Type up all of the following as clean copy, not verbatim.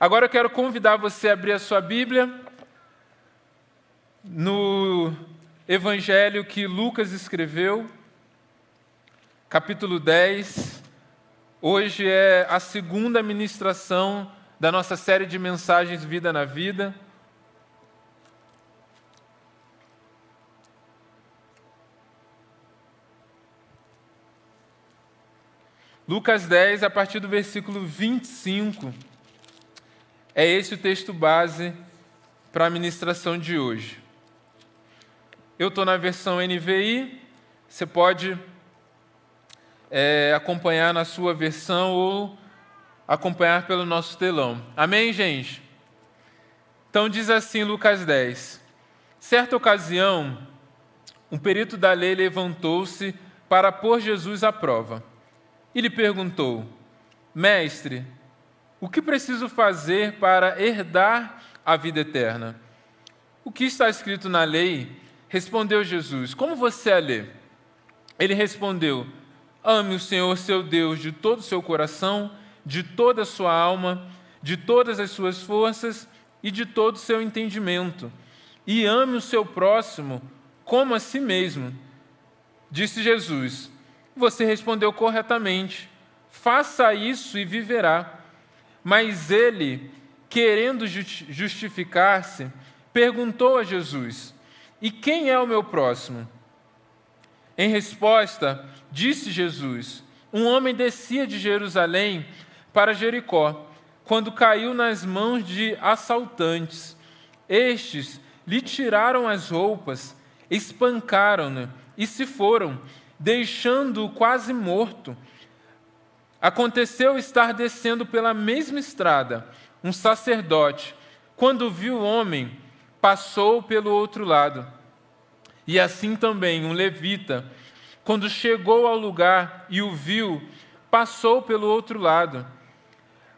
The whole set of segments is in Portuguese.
Agora eu quero convidar você a abrir a sua Bíblia no Evangelho que Lucas escreveu, capítulo 10. Hoje é a segunda ministração da nossa série de mensagens Vida na Vida. Lucas 10, a partir do versículo 25, é esse o texto base para a ministração de hoje. Eu estou na versão NVI, você pode acompanhar na sua versão ou acompanhar pelo nosso telão. Amém, gente? Então diz assim Lucas 10. Certa ocasião, um perito da lei levantou-se para pôr Jesus à prova. E lhe perguntou: Mestre, o que preciso fazer para herdar a vida eterna? O que está escrito na lei? Respondeu Jesus: Como você a lê? Ele respondeu: Ame o Senhor seu Deus de todo o seu coração, de toda a sua alma, de todas as suas forças e de todo o seu entendimento. E ame o seu próximo como a si mesmo. Disse Jesus: Você respondeu corretamente. Faça isso e viverá. Mas ele, querendo justificar-se, perguntou a Jesus: E quem é o meu próximo? Em resposta, disse Jesus: Um homem descia de Jerusalém para Jericó, quando caiu nas mãos de assaltantes. Estes lhe tiraram as roupas, espancaram-no e se foram, deixando-o quase morto. Aconteceu estar descendo pela mesma estrada um sacerdote. Quando viu o homem, passou pelo outro lado. E assim também um levita, quando chegou ao lugar e o viu, passou pelo outro lado.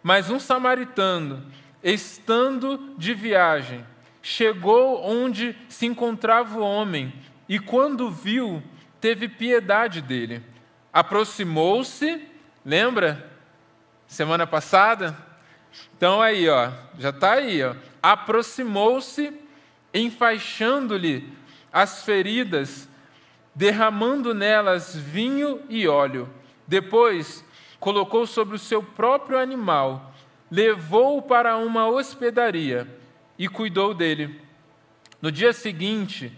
Mas um samaritano, estando de viagem, chegou onde se encontrava o homem e, quando viu, teve piedade dele. Aproximou-se, lembra? Semana passada? Então aí, já está aí. Aproximou-se, enfaixando-lhe as feridas, derramando nelas vinho e óleo. Depois, colocou sobre o seu próprio animal, levou-o para uma hospedaria e cuidou dele. No dia seguinte,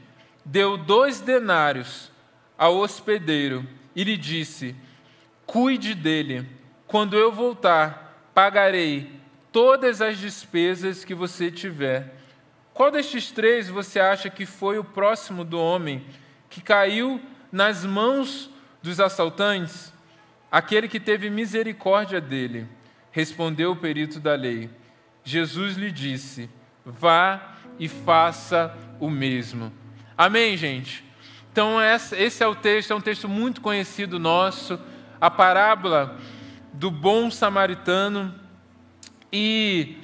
deu 2 denários ao hospedeiro e lhe disse: Cuide dele. Quando eu voltar, pagarei todas as despesas que você tiver. Qual destes 3 você acha que foi o próximo do homem que caiu nas mãos dos assaltantes? Aquele que teve misericórdia dele. Respondeu o perito da lei. Jesus lhe disse: Vá e faça o mesmo. Amém, gente? Então esse é o texto, é um texto muito conhecido nosso, a parábola do bom samaritano. E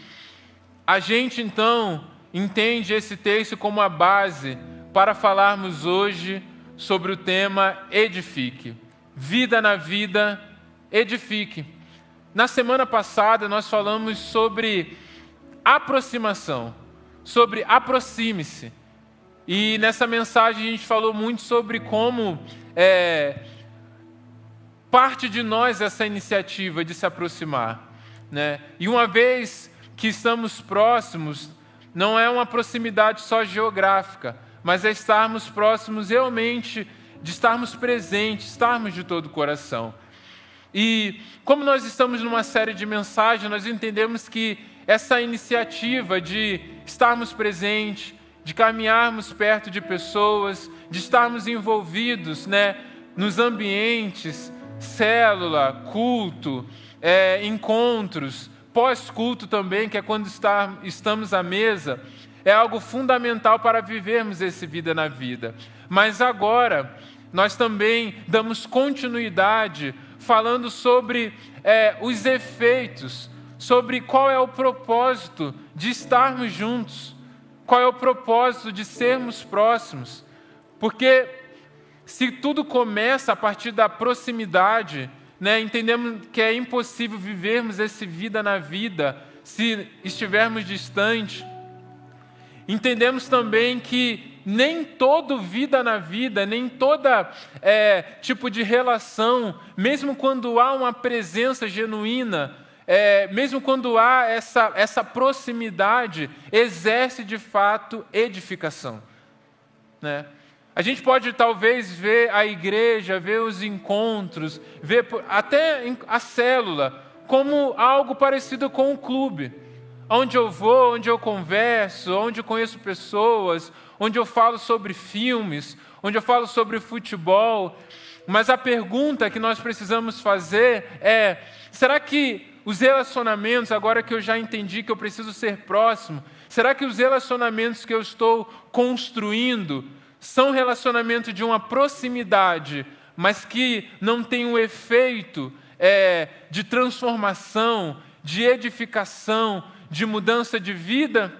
a gente então entende esse texto como a base para falarmos hoje sobre o tema Edifique. Vida na vida, edifique. Na semana passada nós falamos sobre aproximação, sobre aproxime-se. E nessa mensagem a gente falou muito sobre como parte de nós essa iniciativa de se aproximar, né? E uma vez que estamos próximos, não é uma proximidade só geográfica, mas é estarmos próximos realmente, de estarmos presentes, estarmos de todo o coração. E como nós estamos numa série de mensagens, nós entendemos que essa iniciativa de estarmos presentes, de caminharmos perto de pessoas, de estarmos envolvidos, né, nos ambientes, célula, culto, encontros, pós-culto também, que é quando estamos à mesa, é algo fundamental para vivermos esse vida na vida. Mas agora, nós também damos continuidade falando sobre os efeitos, sobre qual é o propósito de estarmos juntos, qual é o propósito de sermos próximos. Porque se tudo começa a partir da proximidade, né, entendemos que é impossível vivermos essa vida na vida se estivermos distantes, entendemos também que nem toda vida na vida, nem toda tipo de relação, mesmo quando há uma presença genuína, mesmo quando há essa proximidade, exerce de fato edificação, né? A gente pode talvez ver a igreja, ver os encontros, ver até a célula como algo parecido com um clube, onde eu vou, onde eu converso, onde eu conheço pessoas, onde eu falo sobre filmes, onde eu falo sobre futebol. Mas a pergunta que nós precisamos fazer é: será que os relacionamentos, agora que eu já entendi que eu preciso ser próximo, será que os relacionamentos que eu estou construindo são relacionamentos de uma proximidade, mas que não tem um efeito de transformação, de edificação, de mudança de vida?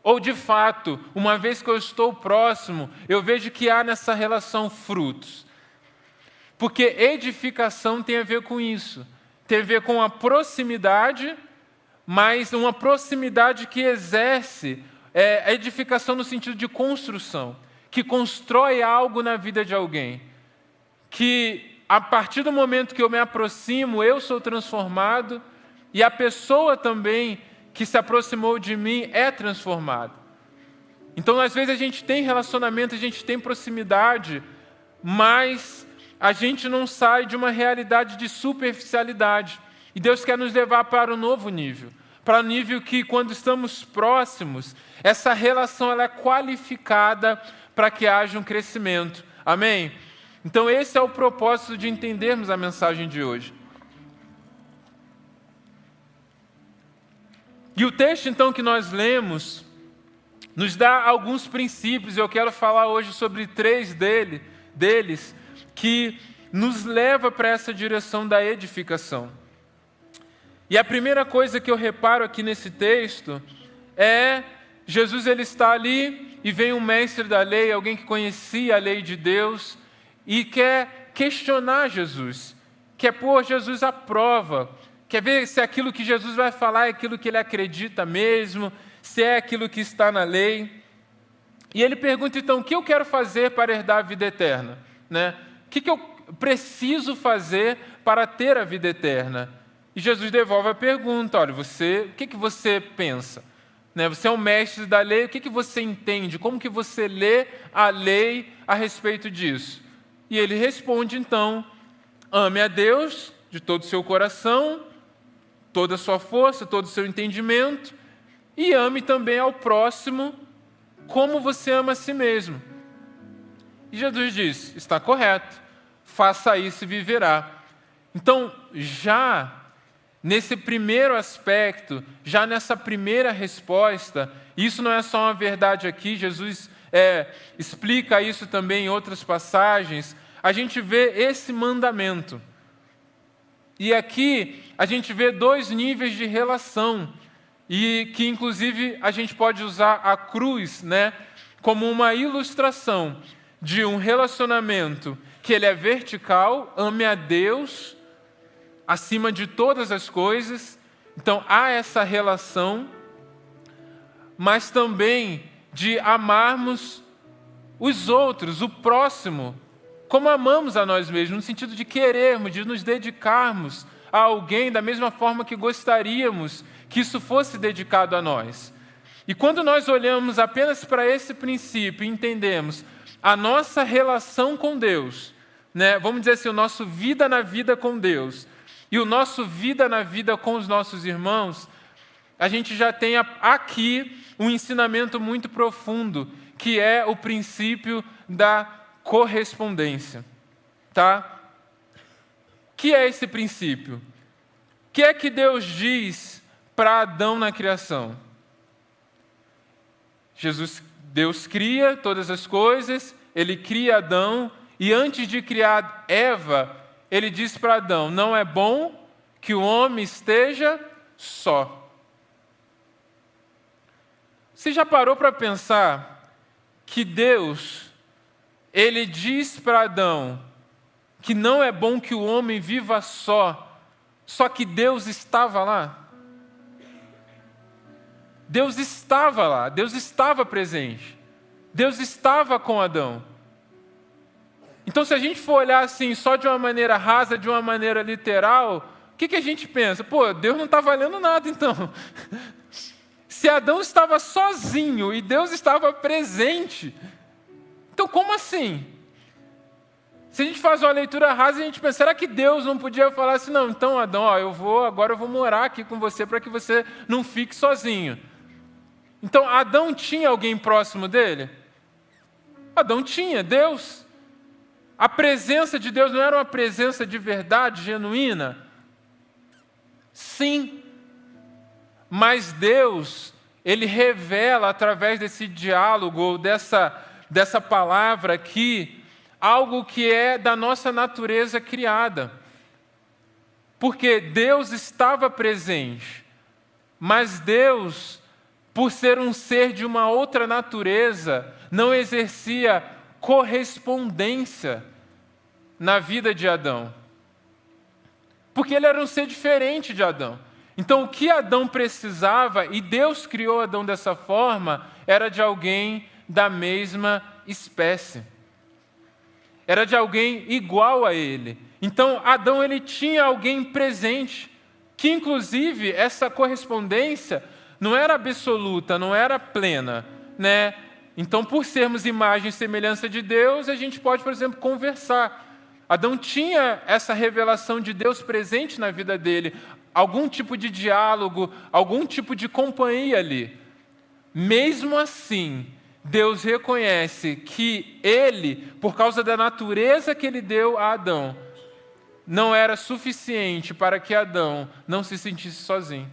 Ou de fato, uma vez que eu estou próximo, eu vejo que há nessa relação frutos? Porque edificação tem a ver com isso, tem a ver com a proximidade, mas uma proximidade que exerce a edificação no sentido de construção, que constrói algo na vida de alguém, que a partir do momento que eu me aproximo, eu sou transformado e a pessoa também que se aproximou de mim é transformada. Então, às vezes a gente tem relacionamento, a gente tem proximidade, mas a gente não sai de uma realidade de superficialidade. E Deus quer nos levar para um novo nível, para um nível que, quando estamos próximos, essa relação ela é qualificada para que haja um crescimento. Amém? Então esse é o propósito de entendermos a mensagem de hoje. E o texto então que nós lemos nos dá alguns princípios, e eu quero falar hoje sobre 3 deles, que nos leva para essa direção da edificação. E a primeira coisa que eu reparo aqui nesse texto é Jesus, ele está ali e vem um mestre da lei, alguém que conhecia a lei de Deus e quer questionar Jesus, quer pôr Jesus à prova, quer ver se aquilo que Jesus vai falar é aquilo que ele acredita mesmo, se é aquilo que está na lei. E ele pergunta então: o que eu quero fazer para herdar a vida eterna? Né? O que eu preciso fazer para ter a vida eterna? E Jesus devolve a pergunta: olha, o que você pensa? Você é um mestre da lei, o que você entende? Como que você lê a lei a respeito disso? E ele responde então: ame a Deus de todo o seu coração, toda a sua força, todo o seu entendimento, e ame também ao próximo como você ama a si mesmo. E Jesus diz: está correto, faça isso e viverá. Então, já nesse primeiro aspecto, já nessa primeira resposta, isso não é só uma verdade aqui, Jesus explica isso também em outras passagens, a gente vê esse mandamento. E aqui a gente vê 2 níveis de relação, e que inclusive a gente pode usar a cruz, como uma ilustração de um relacionamento que ele é vertical, ame a Deus acima de todas as coisas. Então há essa relação, mas também de amarmos os outros, o próximo, como amamos a nós mesmos, no sentido de querermos, de nos dedicarmos a alguém da mesma forma que gostaríamos que isso fosse dedicado a nós. E quando nós olhamos apenas para esse princípio e entendemos a nossa relação com Deus, vamos dizer assim, o nosso vida na vida com Deus, e o nosso vida na vida com os nossos irmãos, a gente já tem aqui um ensinamento muito profundo, que é o princípio da correspondência. Tá? O que é esse princípio? O que é que Deus diz para Adão na criação? Deus cria todas as coisas, ele cria Adão, e antes de criar Eva, ele diz para Adão: não é bom que o homem esteja só. Você já parou para pensar que Deus, ele diz para Adão que não é bom que o homem viva só que Deus estava lá? Deus estava lá, Deus estava presente. Deus estava com Adão. Então, se a gente for olhar assim, só de uma maneira rasa, de uma maneira literal, o que a gente pensa? Pô, Deus não está valendo nada, então. Se Adão estava sozinho e Deus estava presente, então como assim? Se a gente faz uma leitura rasa, a gente pensa, será que Deus não podia falar assim, não, então Adão, ó, agora eu vou morar aqui com você para que você não fique sozinho. Então, Adão tinha alguém próximo dele? Adão tinha, Deus. A presença de Deus não era uma presença de verdade, genuína? Sim. Mas Deus, Ele revela através desse diálogo, ou dessa palavra aqui, algo que é da nossa natureza criada. Porque Deus estava presente, mas Deus, por ser um ser de uma outra natureza, não exercia correspondência na vida de Adão. Porque ele era um ser diferente de Adão. Então, o que Adão precisava, e Deus criou Adão dessa forma, era de alguém da mesma espécie. Era de alguém igual a ele. Então, Adão ele tinha alguém presente, que inclusive essa correspondência não era absoluta, não era plena, né? Então, por sermos imagem e semelhança de Deus, a gente pode, por exemplo, conversar. Adão tinha essa revelação de Deus presente na vida dele, algum tipo de diálogo, algum tipo de companhia ali. Mesmo assim, Deus reconhece que ele, por causa da natureza que ele deu a Adão, não era suficiente para que Adão não se sentisse sozinho.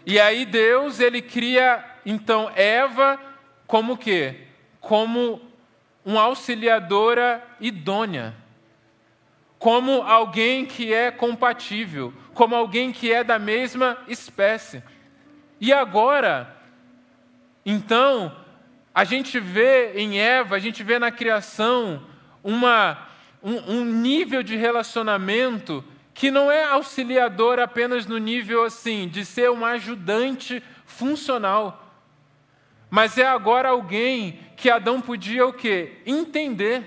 E aí Deus, ele cria, então, Eva como o quê? Como uma auxiliadora idônea. Como alguém que é compatível. Como alguém que é da mesma espécie. E agora, então, a gente vê em Eva, a gente vê na criação um nível de relacionamento que não é auxiliador apenas no nível assim, de ser uma ajudante funcional, mas é agora alguém que Adão podia o quê? Entender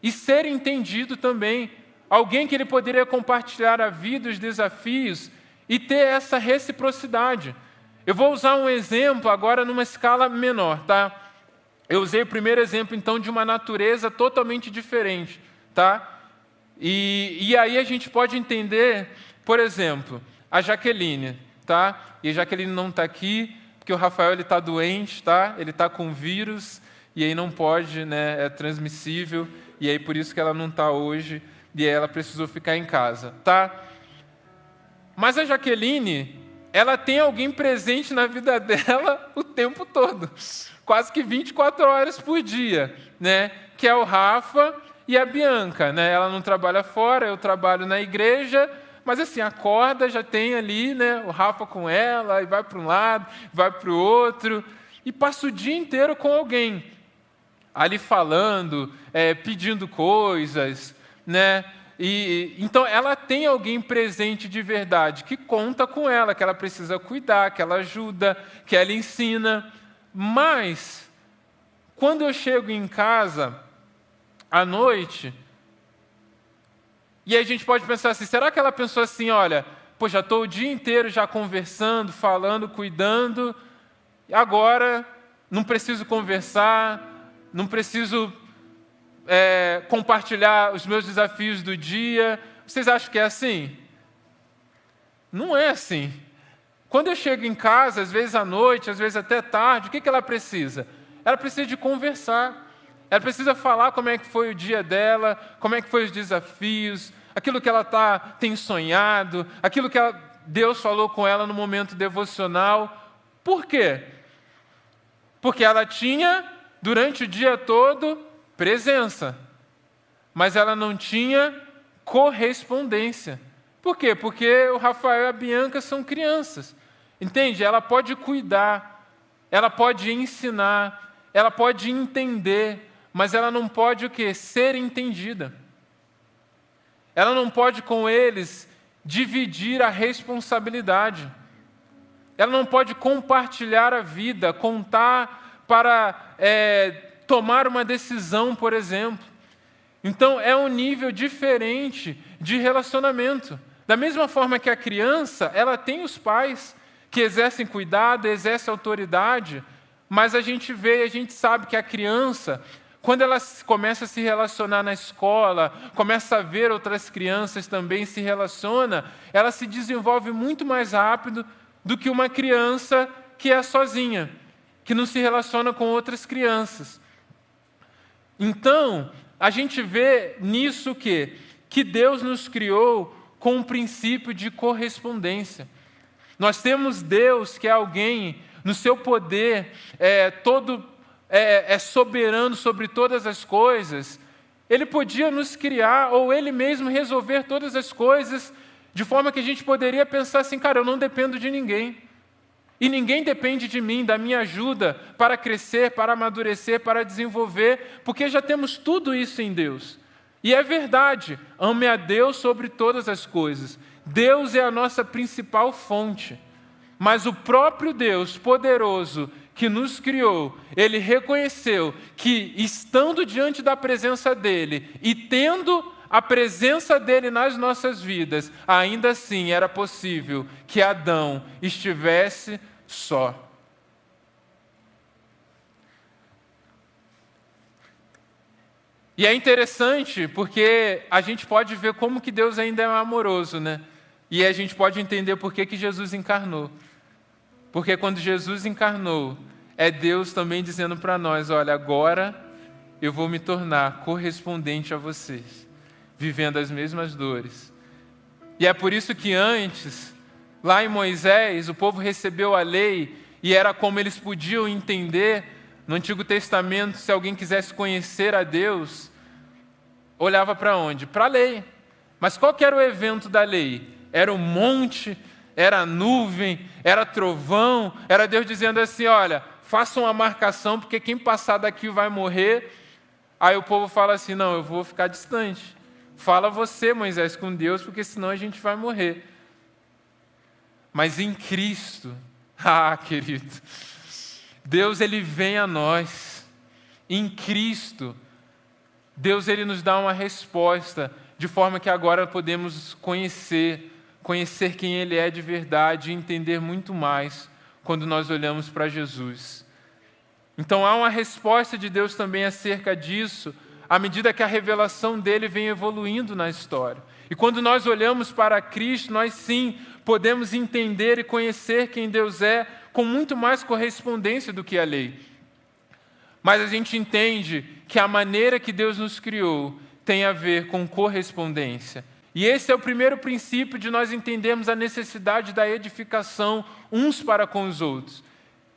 e ser entendido também. Alguém que ele poderia compartilhar a vida, os desafios e ter essa reciprocidade. Eu vou usar um exemplo agora numa escala menor, tá? Eu usei o primeiro exemplo, então, de uma natureza totalmente diferente, tá? E aí a gente pode entender, por exemplo, a Jaqueline, tá? E a Jaqueline não está aqui, porque o Rafael está doente, tá? Ele está com vírus, e aí não pode, né? É transmissível, e aí por isso que ela não está hoje, e aí ela precisou ficar em casa, tá? Mas a Jaqueline, ela tem alguém presente na vida dela o tempo todo, quase que 24 horas por dia, né? Que é o Rafa e a Bianca, né? Ela não trabalha fora, eu trabalho na igreja, mas assim, acorda, já tem ali, né, o Rafa com ela, e vai para um lado, vai para o outro, e passa o dia inteiro com alguém, ali falando, pedindo coisas, né? E então ela tem alguém presente de verdade, que conta com ela, que ela precisa cuidar, que ela ajuda, que ela ensina. Mas, quando eu chego em casa, à noite, e a gente pode pensar assim, será que ela pensou assim, olha, pô, já estou o dia inteiro já conversando, falando, cuidando, e agora não preciso conversar, não preciso compartilhar os meus desafios do dia. Vocês acham que é assim? Não é assim. Quando eu chego em casa, às vezes à noite, às vezes até tarde, o que ela precisa? Ela precisa de conversar. Ela precisa falar como é que foi o dia dela, como é que foi os desafios, aquilo que ela tem sonhado, aquilo que Deus falou com ela no momento devocional. Por quê? Porque ela tinha, durante o dia todo, presença, mas ela não tinha correspondência. Por quê? Porque o Rafael e a Bianca são crianças. Entende? Ela pode cuidar, ela pode ensinar, ela pode entender, mas ela não pode o quê? Ser entendida. Ela não pode com eles dividir a responsabilidade. ela não pode compartilhar a vida, contar para tomar uma decisão, por exemplo. Então, é um nível diferente de relacionamento. Da mesma forma que a criança, ela tem os pais que exercem cuidado, exercem autoridade, mas a gente vê, a gente sabe que a criança, quando ela começa a se relacionar na escola, começa a ver outras crianças também se relaciona, ela se desenvolve muito mais rápido do que uma criança que é sozinha, que não se relaciona com outras crianças. Então, a gente vê nisso que Deus nos criou com um princípio de correspondência. Nós temos Deus que é alguém, no seu poder, é soberano sobre todas as coisas. Ele podia nos criar, ou Ele mesmo resolver todas as coisas, de forma que a gente poderia pensar assim, cara, eu não dependo de ninguém. E ninguém depende de mim, da minha ajuda para crescer, para amadurecer, para desenvolver, porque já temos tudo isso em Deus. E é verdade, ame a Deus sobre todas as coisas. Deus é a nossa principal fonte. Mas o próprio Deus poderoso que nos criou, Ele reconheceu que, estando diante da presença dEle e tendo a presença dEle nas nossas vidas, ainda assim era possível que Adão estivesse só. E é interessante porque a gente pode ver como que Deus ainda é amoroso, né? E a gente pode entender por que Jesus encarnou. Porque quando Jesus encarnou, é Deus também dizendo para nós, olha, agora eu vou me tornar correspondente a vocês, vivendo as mesmas dores. E é por isso que antes, lá em Moisés, o povo recebeu a lei e era como eles podiam entender. No Antigo Testamento, se alguém quisesse conhecer a Deus, olhava para onde? Para a lei. Mas qual que era o evento da lei? Era o monte, era a nuvem, era trovão, era Deus dizendo assim, olha, façam uma marcação, porque quem passar daqui vai morrer. Aí o povo fala assim, não, eu vou ficar distante. Fala você, Moisés, com Deus, porque senão a gente vai morrer. Mas em Cristo, querido, Deus ele vem a nós. Em Cristo, Deus ele nos dá uma resposta, de forma que agora podemos conhecer quem Ele é de verdade e entender muito mais quando nós olhamos para Jesus. Então há uma resposta de Deus também acerca disso, à medida que a revelação dEle vem evoluindo na história. E quando nós olhamos para Cristo, nós sim podemos entender e conhecer quem Deus é com muito mais correspondência do que a lei. Mas a gente entende que a maneira que Deus nos criou tem a ver com correspondência. E esse é o primeiro princípio de nós entendermos a necessidade da edificação uns para com os outros.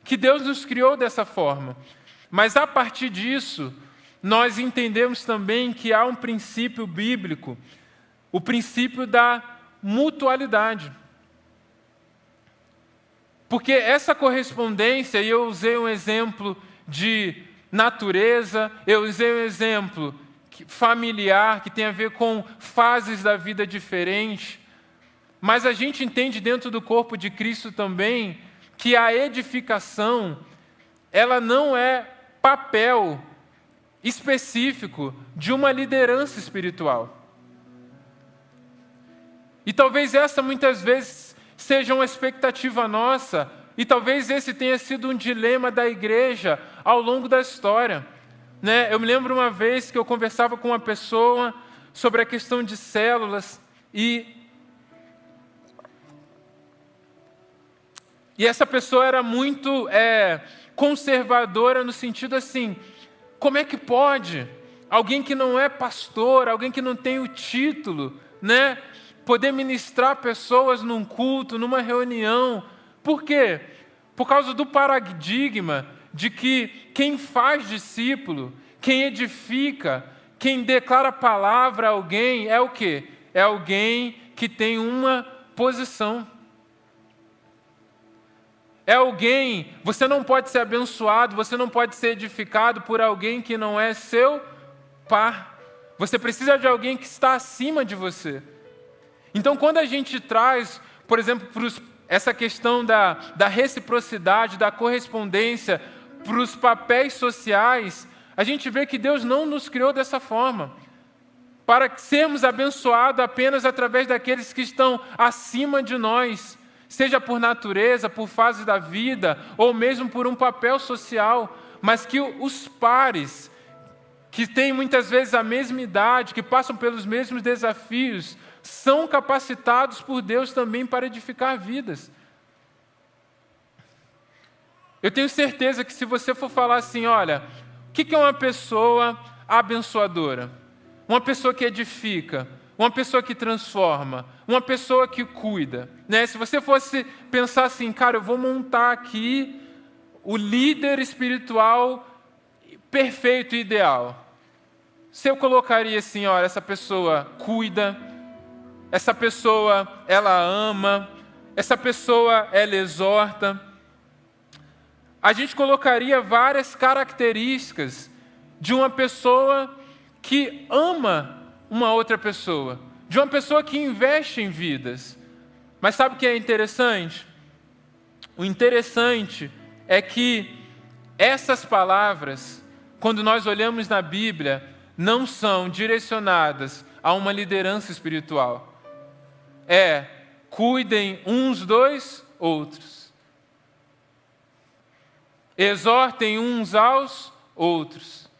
Que Deus nos criou dessa forma. Mas a partir disso, nós entendemos também que há um princípio bíblico, o princípio da mutualidade. Porque essa correspondência, e eu usei um exemplo de natureza, eu usei um exemplo familiar, que tem a ver com fases da vida diferentes, mas a gente entende dentro do corpo de Cristo também que a edificação, ela não é papel específico de uma liderança espiritual. E talvez essa muitas vezes seja uma expectativa nossa, e talvez esse tenha sido um dilema da igreja ao longo da história. Eu me lembro uma vez que eu conversava com uma pessoa sobre a questão de células e essa pessoa era muito conservadora no sentido assim, como é que pode alguém que não é pastor, alguém que não tem o título, poder ministrar pessoas num culto, numa reunião? Por quê? Por causa do paradigma de que quem faz discípulo, quem edifica, quem declara a palavra a alguém é o quê? É alguém que tem uma posição. É alguém, você não pode ser abençoado, você não pode ser edificado por alguém que não é seu par. Você precisa de alguém que está acima de você. Então, quando a gente traz, por exemplo, para os essa questão da reciprocidade, da correspondência para os papéis sociais, a gente vê que Deus não nos criou dessa forma, para sermos abençoados apenas através daqueles que estão acima de nós, seja por natureza, por fase da vida, ou mesmo por um papel social, mas que os pares, que têm muitas vezes a mesma idade, que passam pelos mesmos desafios, são capacitados por Deus também para edificar vidas. Eu tenho certeza que se você for falar assim, olha, o que é uma pessoa abençoadora? Uma pessoa que edifica, uma pessoa que transforma, uma pessoa que cuida, né? Se você fosse pensar assim, cara, eu vou montar aqui o líder espiritual perfeito e ideal. Se eu colocaria assim, olha, essa pessoa cuida, essa pessoa, ela ama, essa pessoa, ela exorta. A gente colocaria várias características de uma pessoa que ama uma outra pessoa, de uma pessoa que investe em vidas. Mas sabe o que é interessante? O interessante é que essas palavras, quando nós olhamos na Bíblia, não são direcionadas a uma liderança espiritual. Cuidem uns dos outros. Exortem uns aos outros.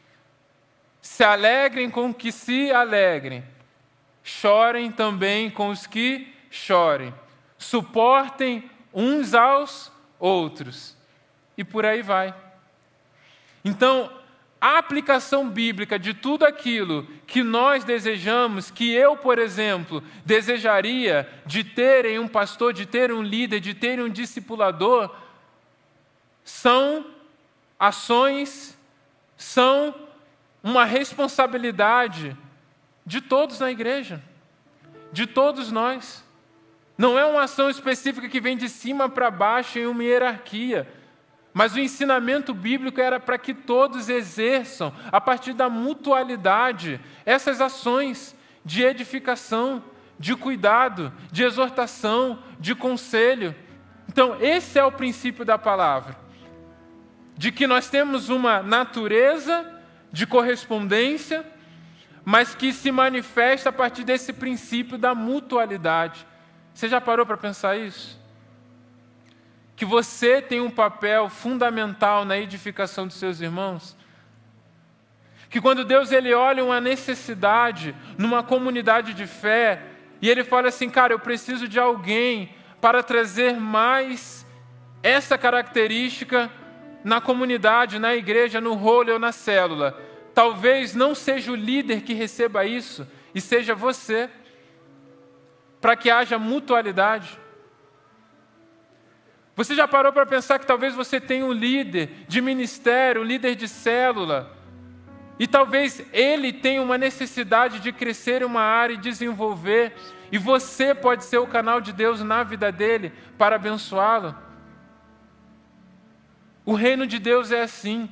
Se alegrem com os que se alegrem. Chorem também com os que chorem. Suportem uns aos outros. E por aí vai. Então, a aplicação bíblica de tudo aquilo que nós desejamos, que eu, por exemplo, desejaria de ter em um pastor, de ter um líder, de ter um discipulador, são ações, são uma responsabilidade de todos na igreja, de todos nós. Não é uma ação específica que vem de cima para baixo em uma hierarquia, mas o ensinamento bíblico era para que todos exerçam, a partir da mutualidade, essas ações de edificação, de cuidado, de exortação, de conselho. Então, esse é o princípio da palavra, de que nós temos uma natureza de correspondência, mas que se manifesta a partir desse princípio da mutualidade. Você já parou para pensar isso? Que você tem um papel fundamental na edificação dos seus irmãos? Que quando Deus ele olha uma necessidade numa comunidade de fé, e Ele fala assim, cara, eu preciso de alguém para trazer mais essa característica na comunidade, na igreja, no rolo ou na célula. Talvez não seja o líder que receba isso, e seja você, para que haja mutualidade. Você já parou para pensar que talvez você tenha um líder de ministério, um líder de célula, e talvez ele tenha uma necessidade de crescer em uma área e desenvolver, e você pode ser o canal de Deus na vida dele para abençoá-lo? O reino de Deus é assim.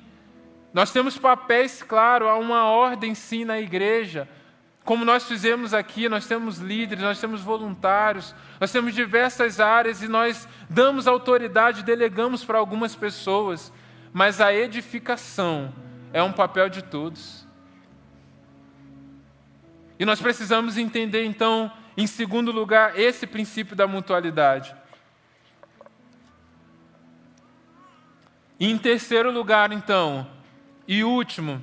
Nós temos papéis, claro, há uma ordem sim na igreja. Como nós fizemos aqui, nós temos líderes, nós temos voluntários, nós temos diversas áreas e nós damos autoridade, delegamos para algumas pessoas, mas a edificação é um papel de todos. E nós precisamos entender, então, em segundo lugar, esse princípio da mutualidade. E em terceiro lugar, então, e último,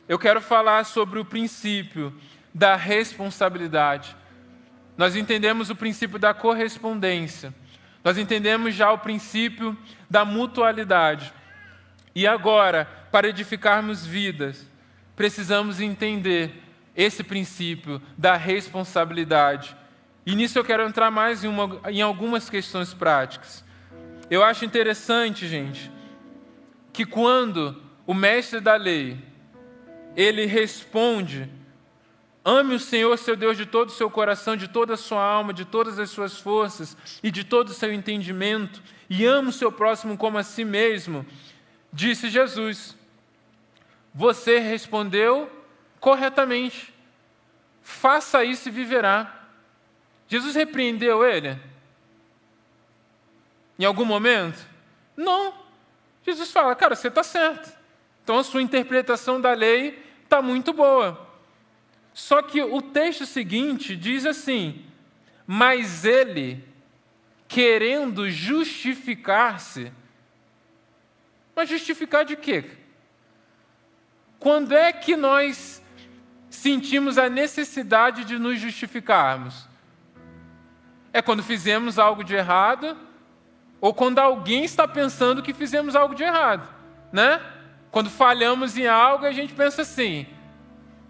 eu quero falar sobre o princípio da responsabilidade. Nós entendemos o princípio da correspondência. Nós entendemos já o princípio da mutualidade. E agora, para edificarmos vidas, precisamos entender esse princípio da responsabilidade. E nisso eu quero entrar mais em algumas questões práticas. Eu acho interessante, gente, que quando o mestre da lei, ele responde: ame o Senhor, seu Deus, de todo o seu coração, de toda a sua alma, de todas as suas forças e de todo o seu entendimento, e ame o seu próximo como a si mesmo. Disse Jesus: você respondeu corretamente. Faça isso e viverá. Jesus repreendeu ele? em algum momento? Não. Jesus fala, cara, você está certo. Então a sua interpretação da lei está muito boa. Só que o texto seguinte diz assim, mas ele, querendo justificar-se, mas justificar de quê? Quando é que nós sentimos a necessidade de nos justificarmos? É quando fizemos algo de errado, ou quando alguém está pensando que fizemos algo de errado, né? Quando falhamos em algo, a gente pensa assim,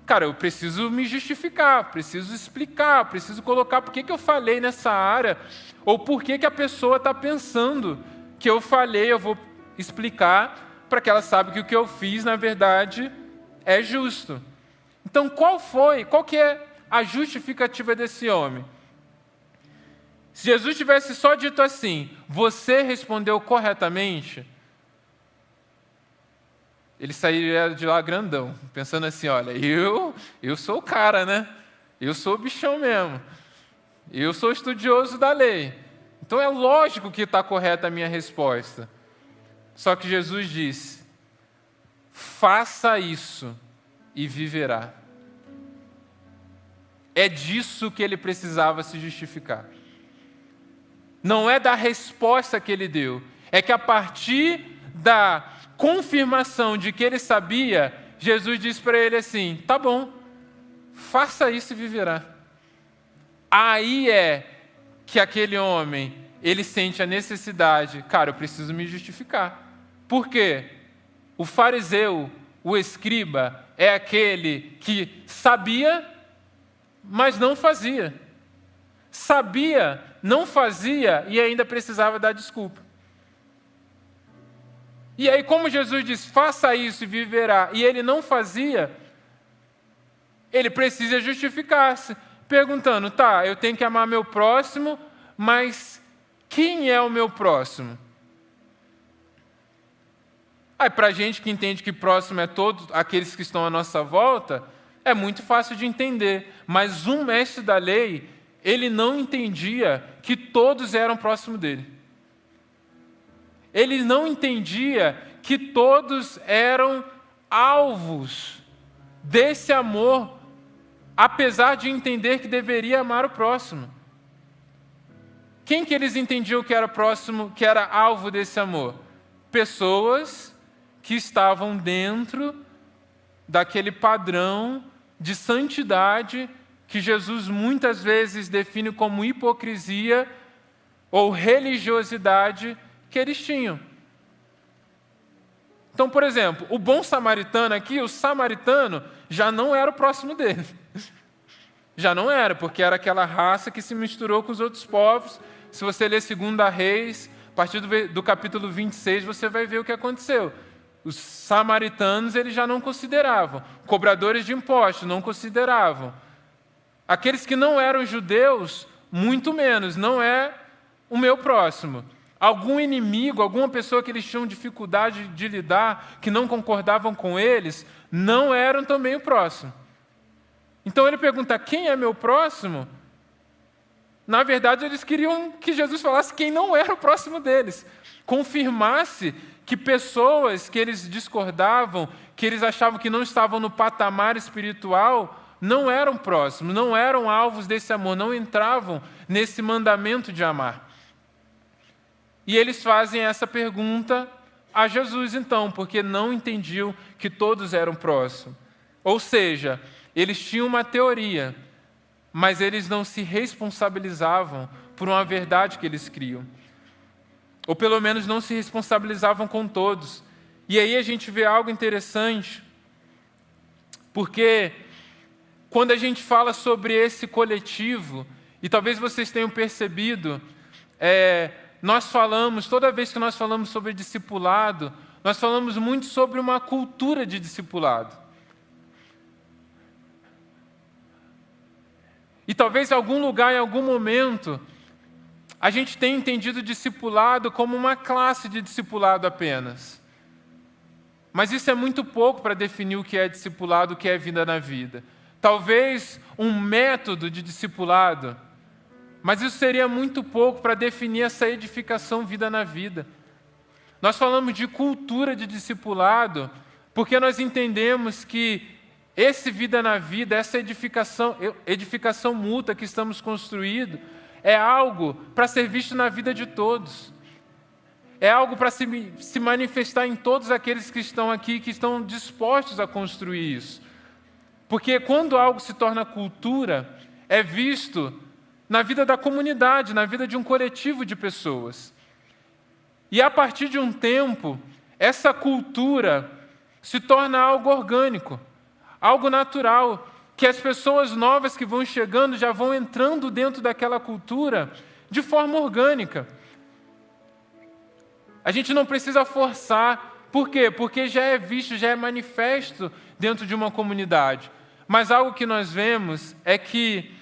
cara, eu preciso me justificar, preciso explicar, preciso colocar por que eu falhei nessa área, ou por que a pessoa está pensando que eu falhei, eu vou explicar para que ela saiba que o que eu fiz, na verdade, é justo. Então, qual que é a justificativa desse homem? Se Jesus tivesse só dito assim, você respondeu corretamente, ele sairia de lá grandão, pensando assim, olha, eu sou o cara, né? Eu sou o bichão mesmo. Eu sou estudioso da lei. Então é lógico que está correta a minha resposta. Só que Jesus disse, faça isso e viverá. É disso que ele precisava se justificar. Não é da resposta que ele deu. É que a partir da confirmação de que ele sabia, Jesus disse para ele assim, tá bom, faça isso e viverá. Aí é que aquele homem, ele sente a necessidade, cara, eu preciso me justificar. Por quê? O fariseu, o escriba, é aquele que sabia, mas não fazia. Sabia, não fazia e ainda precisava dar desculpa. E aí, como Jesus diz, faça isso e viverá, e ele não fazia, ele precisa justificar-se, perguntando, tá, eu tenho que amar meu próximo, mas quem é o meu próximo? Aí, para a gente que entende que próximo é todos aqueles que estão à nossa volta, é muito fácil de entender. Mas um mestre da lei, ele não entendia que todos eram próximos dele. Ele não entendia que todos eram alvos desse amor, apesar de entender que deveria amar o próximo. Quem que eles entendiam que era próximo, que era alvo desse amor? Pessoas que estavam dentro daquele padrão de santidade que Jesus muitas vezes define como hipocrisia ou religiosidade que eles tinham. Então, por exemplo, o bom samaritano aqui, o samaritano, já não era o próximo dele. Já não era, porque era aquela raça que se misturou com os outros povos. Se você ler 2 Reis, a partir do capítulo 26, você vai ver o que aconteceu. Os samaritanos eles já não consideravam. Cobradores de impostos não consideravam. Aqueles que não eram judeus, muito menos, não é o meu próximo. Algum inimigo, alguma pessoa que eles tinham dificuldade de lidar, que não concordavam com eles, não eram também o próximo. Então ele pergunta, quem é meu próximo? Na verdade, eles queriam que Jesus falasse quem não era o próximo deles. Confirmasse que pessoas que eles discordavam, que eles achavam que não estavam no patamar espiritual, não eram próximos, não eram alvos desse amor, não entravam nesse mandamento de amar. E eles fazem essa pergunta a Jesus, então, porque não entendiam que todos eram próximos. Ou seja, eles tinham uma teoria, mas eles não se responsabilizavam por uma verdade que eles criam. Ou pelo menos não se responsabilizavam com todos. E aí a gente vê algo interessante, porque quando a gente fala sobre esse coletivo, e talvez vocês tenham percebido, nós falamos, toda vez que nós falamos sobre discipulado, nós falamos muito sobre uma cultura de discipulado. E talvez em algum lugar, em algum momento, a gente tenha entendido discipulado como uma classe de discipulado apenas. Mas isso é muito pouco para definir o que é discipulado, o que é vida na vida. Talvez um método de discipulado, mas isso seria muito pouco para definir essa edificação vida na vida. Nós falamos de cultura de discipulado, porque nós entendemos que esse vida na vida, essa edificação mútua que estamos construindo, é algo para ser visto na vida de todos. É algo para se manifestar em todos aqueles que estão aqui, que estão dispostos a construir isso. Porque quando algo se torna cultura, é visto na vida da comunidade, na vida de um coletivo de pessoas. E a partir de um tempo, essa cultura se torna algo orgânico, algo natural, que as pessoas novas que vão chegando já vão entrando dentro daquela cultura de forma orgânica. A gente não precisa forçar. Por quê? Porque já é visto, já é manifesto dentro de uma comunidade. Mas algo que nós vemos é que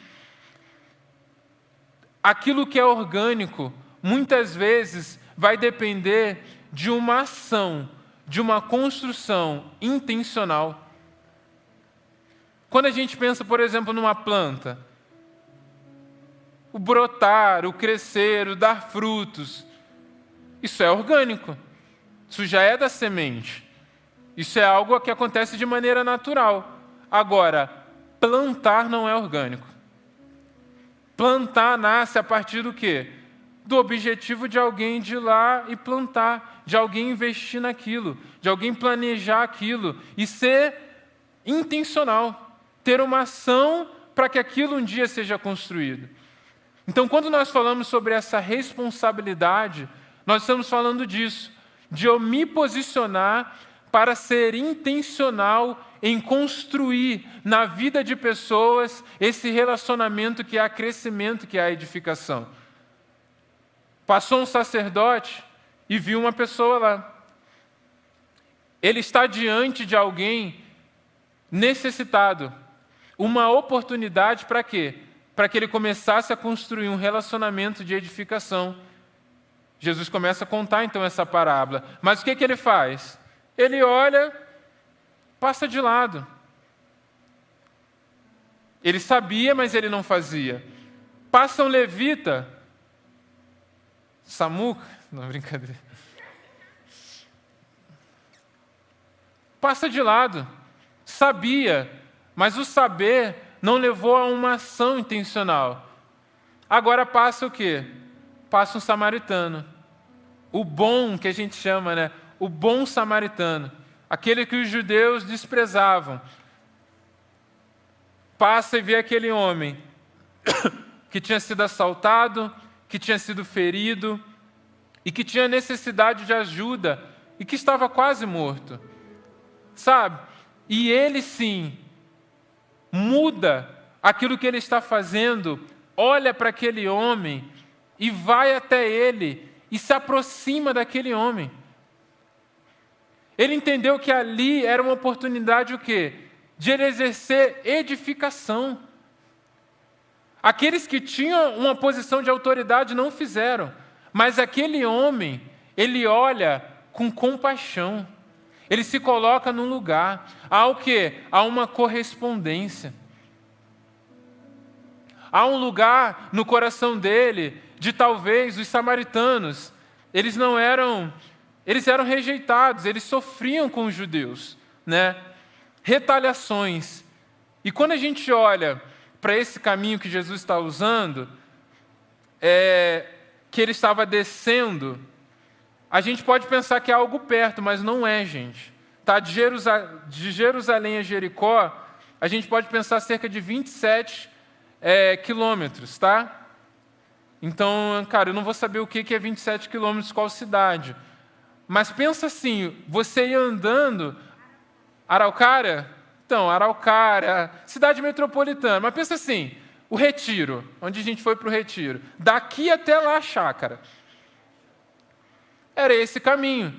aquilo que é orgânico, muitas vezes, vai depender de uma ação, de uma construção intencional. Quando a gente pensa, por exemplo, numa planta, o brotar, o crescer, o dar frutos, isso é orgânico. Isso já é da semente. Isso é algo que acontece de maneira natural. Agora, plantar não é orgânico. Plantar nasce a partir do quê? Do objetivo de alguém de ir lá e plantar, de alguém investir naquilo, de alguém planejar aquilo e ser intencional. Ter uma ação para que aquilo um dia seja construído. Então, quando nós falamos sobre essa responsabilidade, nós estamos falando disso, de eu me posicionar para ser intencional em construir na vida de pessoas esse relacionamento que há crescimento, que há edificação. Passou um sacerdote e viu uma pessoa lá. Ele está diante de alguém necessitado. Uma oportunidade para quê? Para que ele começasse a construir um relacionamento de edificação. Jesus começa a contar então essa parábola. Mas o que ele faz? Ele olha, passa de lado. Ele sabia, mas ele não fazia. Passa um levita, Samuca, não, brincadeira. Passa de lado. Sabia, mas o saber não levou a uma ação intencional. Agora passa o quê? Passa um samaritano. O bom, que a gente chama, né? O bom samaritano. Aquele que os judeus desprezavam. Passa e vê aquele homem que tinha sido assaltado, que tinha sido ferido e que tinha necessidade de ajuda e que estava quase morto. Sabe? E ele sim muda aquilo que ele está fazendo, olha para aquele homem e vai até ele e se aproxima daquele homem. Ele entendeu que ali era uma oportunidade o quê? De ele exercer edificação. Aqueles que tinham uma posição de autoridade não fizeram, mas aquele homem, ele olha com compaixão. Ele se coloca num lugar. Há o quê? Há uma correspondência. Há um lugar no coração dele de talvez os samaritanos. Eles eram rejeitados, eles sofriam com os judeus, né? Retaliações. E quando a gente olha para esse caminho que Jesus está usando, que ele estava descendo, a gente pode pensar que é algo perto, mas não é, gente. Tá? De Jerusalém a Jericó, a gente pode pensar cerca de 27 quilômetros, tá? Então, cara, eu não vou saber o que é 27 quilômetros, qual cidade. Mas pensa assim, você ia andando, Araucária? Então, Araucária, cidade metropolitana. Mas pensa assim, o Retiro, onde a gente foi para o Retiro. Daqui até lá a chácara. Era esse caminho.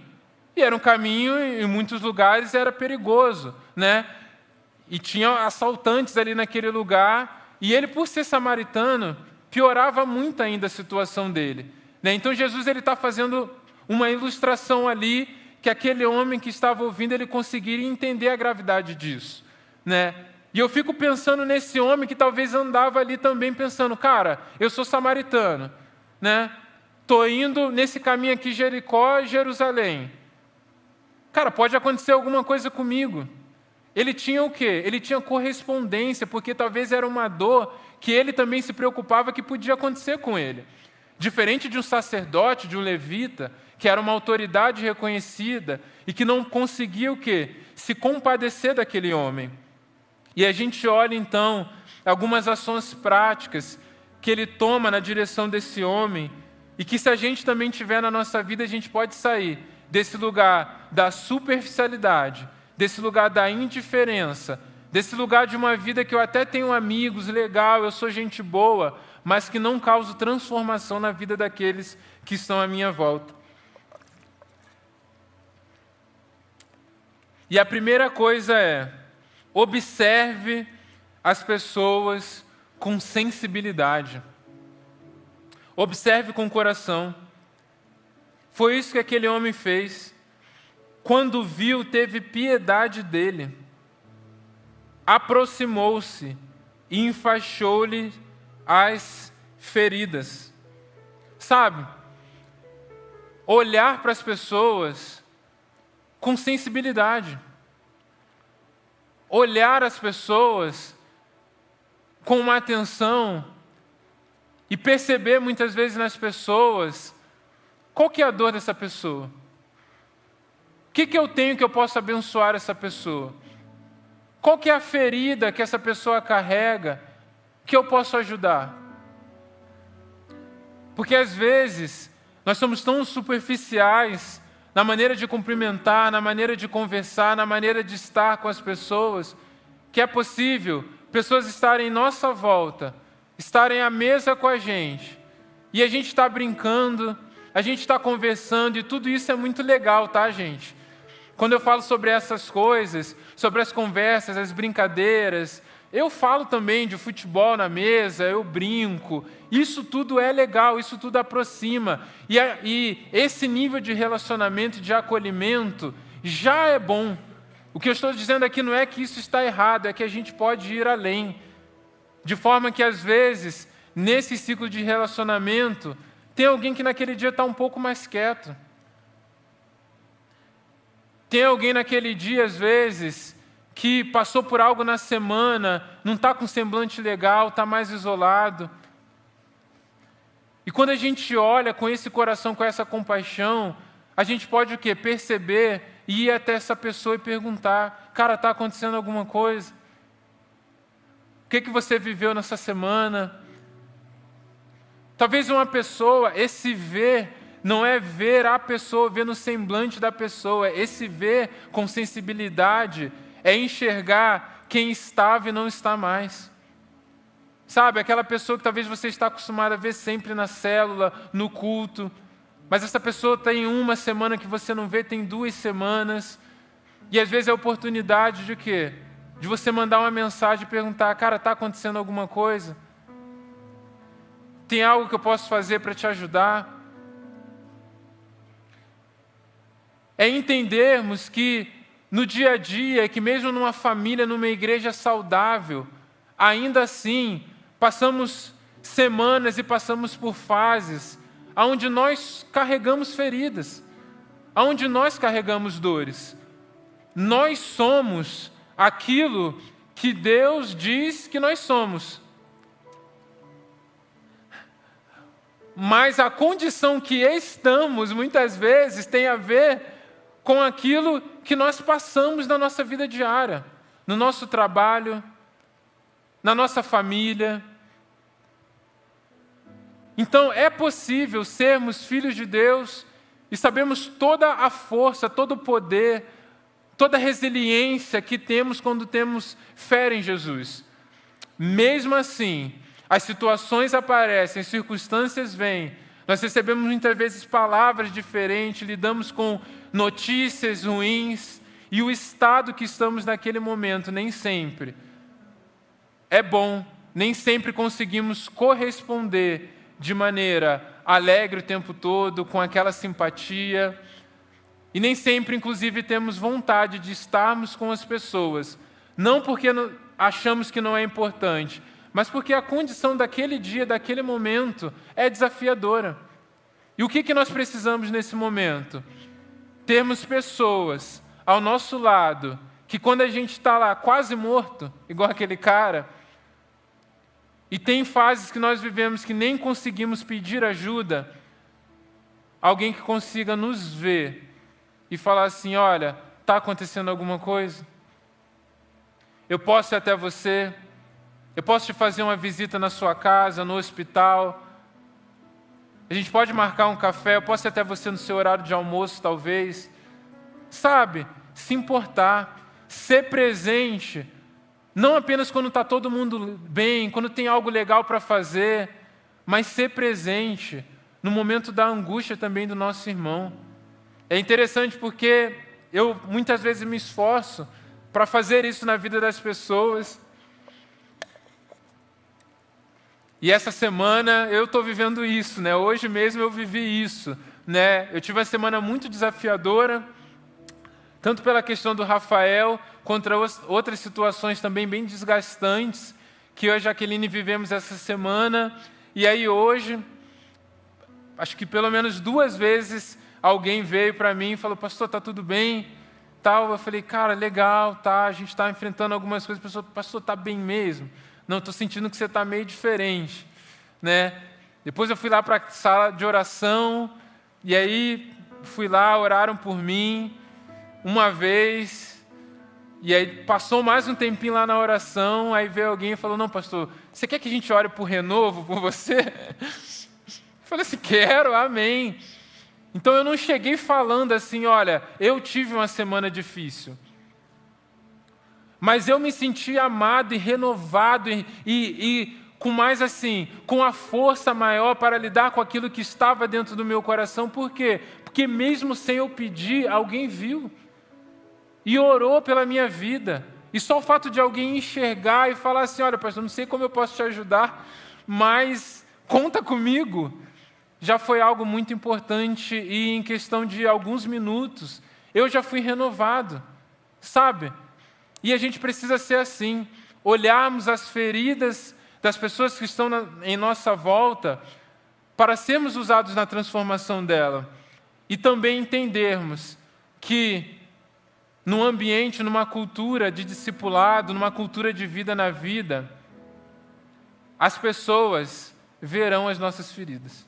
E era um caminho, em muitos lugares, era perigoso, né? E tinha assaltantes ali naquele lugar. E ele, por ser samaritano, piorava muito ainda a situação dele, né? Então, Jesus está fazendo uma ilustração ali, que aquele homem que estava ouvindo, ele conseguiria entender a gravidade disso, né? E eu fico pensando nesse homem que talvez andava ali também pensando, cara, eu sou samaritano, né? Estou indo nesse caminho aqui, Jericó, Jerusalém. Cara, pode acontecer alguma coisa comigo. Ele tinha o quê? Ele tinha correspondência, porque talvez era uma dor que ele também se preocupava que podia acontecer com ele. Diferente de um sacerdote, de um levita, que era uma autoridade reconhecida e que não conseguia o quê? Se compadecer daquele homem. E a gente olha, então, algumas ações práticas que ele toma na direção desse homem e que, se a gente também tiver na nossa vida, a gente pode sair desse lugar da superficialidade, desse lugar da indiferença, desse lugar de uma vida que eu até tenho amigos, legal, eu sou gente boa, mas que não causo transformação na vida daqueles que estão à minha volta. E a primeira coisa é: observe as pessoas com sensibilidade. Observe com o coração. Foi isso que aquele homem fez. Quando viu, teve piedade dele. Aproximou-se e enfaixou-lhe as feridas. Sabe? Olhar para as pessoas com sensibilidade. Olhar as pessoas com uma atenção e perceber muitas vezes nas pessoas qual que é a dor dessa pessoa. O que eu tenho que eu possa abençoar essa pessoa? Qual que é a ferida que essa pessoa carrega que eu posso ajudar? Porque às vezes nós somos tão superficiais na maneira de cumprimentar, na maneira de conversar, na maneira de estar com as pessoas, que é possível pessoas estarem em nossa volta, estarem à mesa com a gente, e a gente está brincando, a gente está conversando, e tudo isso é muito legal, tá, gente? Quando eu falo sobre essas coisas, sobre as conversas, as brincadeiras, eu falo também de futebol na mesa, eu brinco. Isso tudo é legal, isso tudo aproxima. E esse nível de relacionamento, de acolhimento, já é bom. O que eu estou dizendo aqui não é que isso está errado, é que a gente pode ir além. De forma que, às vezes, nesse ciclo de relacionamento, tem alguém que naquele dia está um pouco mais quieto. Tem alguém naquele dia, às vezes, que passou por algo na semana, não está com semblante legal, está mais isolado. E quando a gente olha com esse coração, com essa compaixão, a gente pode o quê? Perceber e ir até essa pessoa e perguntar: cara, está acontecendo alguma coisa? O que você viveu nessa semana? Talvez uma pessoa, esse ver, não é ver a pessoa, ver no semblante da pessoa. Esse ver com sensibilidade é enxergar quem estava e não está mais. Sabe, aquela pessoa que talvez você está acostumado a ver sempre na célula, no culto, mas essa pessoa tem uma semana que você não vê, tem 2 semanas, e às vezes é a oportunidade de quê? De você mandar uma mensagem e perguntar: cara, está acontecendo alguma coisa? Tem algo que eu posso fazer para te ajudar? É entendermos que no dia a dia, que mesmo numa família, numa igreja saudável, ainda assim, passamos semanas e passamos por fases onde nós carregamos feridas, onde nós carregamos dores. Nós somos aquilo que Deus diz que nós somos. Mas a condição que estamos, muitas vezes, tem a ver com aquilo que nós passamos na nossa vida diária, no nosso trabalho, na nossa família. Então, é possível sermos filhos de Deus e sabemos toda a força, todo o poder, toda a resiliência que temos quando temos fé em Jesus. Mesmo assim, as situações aparecem, as circunstâncias vêm, nós recebemos muitas vezes palavras diferentes, lidamos com notícias ruins, e o estado que estamos naquele momento nem sempre é bom, nem sempre conseguimos corresponder de maneira alegre o tempo todo, com aquela simpatia, e nem sempre, inclusive, temos vontade de estarmos com as pessoas, não porque achamos que não é importante, mas porque a condição daquele dia, daquele momento, é desafiadora. E o que nós precisamos nesse momento? Termos pessoas ao nosso lado, que quando a gente está lá quase morto, igual aquele cara, e tem fases que nós vivemos que nem conseguimos pedir ajuda, alguém que consiga nos ver e falar assim, olha, está acontecendo alguma coisa? Eu posso ir até você? Eu posso te fazer uma visita na sua casa, no hospital? A gente pode marcar um café, eu posso ir até você no seu horário de almoço, talvez. Sabe, se importar, ser presente, não apenas quando está todo mundo bem, quando tem algo legal para fazer, mas ser presente no momento da angústia também do nosso irmão. É interessante porque eu muitas vezes me esforço para fazer isso na vida das pessoas. E essa semana eu estou vivendo isso, né? Hoje mesmo eu vivi isso, né? Eu tive uma semana muito desafiadora, tanto pela questão do Rafael, contra outras situações também bem desgastantes, que eu e a Jaqueline vivemos essa semana. E aí hoje, acho que pelo menos 2 vezes, alguém veio para mim e falou, pastor, está tudo bem? Tal. Eu falei, cara, legal, tá, a gente está enfrentando algumas coisas. Pastor, está bem mesmo? Não, estou sentindo que você está meio diferente, né? Depois eu fui lá para a sala de oração, e aí fui lá, oraram por mim, uma vez, e aí passou mais um tempinho lá na oração, aí veio alguém e falou, não, pastor, você quer que a gente ore por renovo por você? Eu falei assim, quero, amém. Então eu não cheguei falando assim, olha, eu tive uma semana difícil, mas eu me senti amado e renovado e com mais assim, com a força maior para lidar com aquilo que estava dentro do meu coração. Por quê? Porque mesmo sem eu pedir, alguém viu e orou pela minha vida. E só o fato de alguém enxergar e falar assim, olha, pastor, não sei como eu posso te ajudar, mas conta comigo, já foi algo muito importante. E em questão de alguns minutos, eu já fui renovado, sabe? E a gente precisa ser assim, olharmos as feridas das pessoas que estão em nossa volta para sermos usados na transformação dela. E também entendermos que num ambiente, numa cultura de discipulado, numa cultura de vida na vida, as pessoas verão as nossas feridas.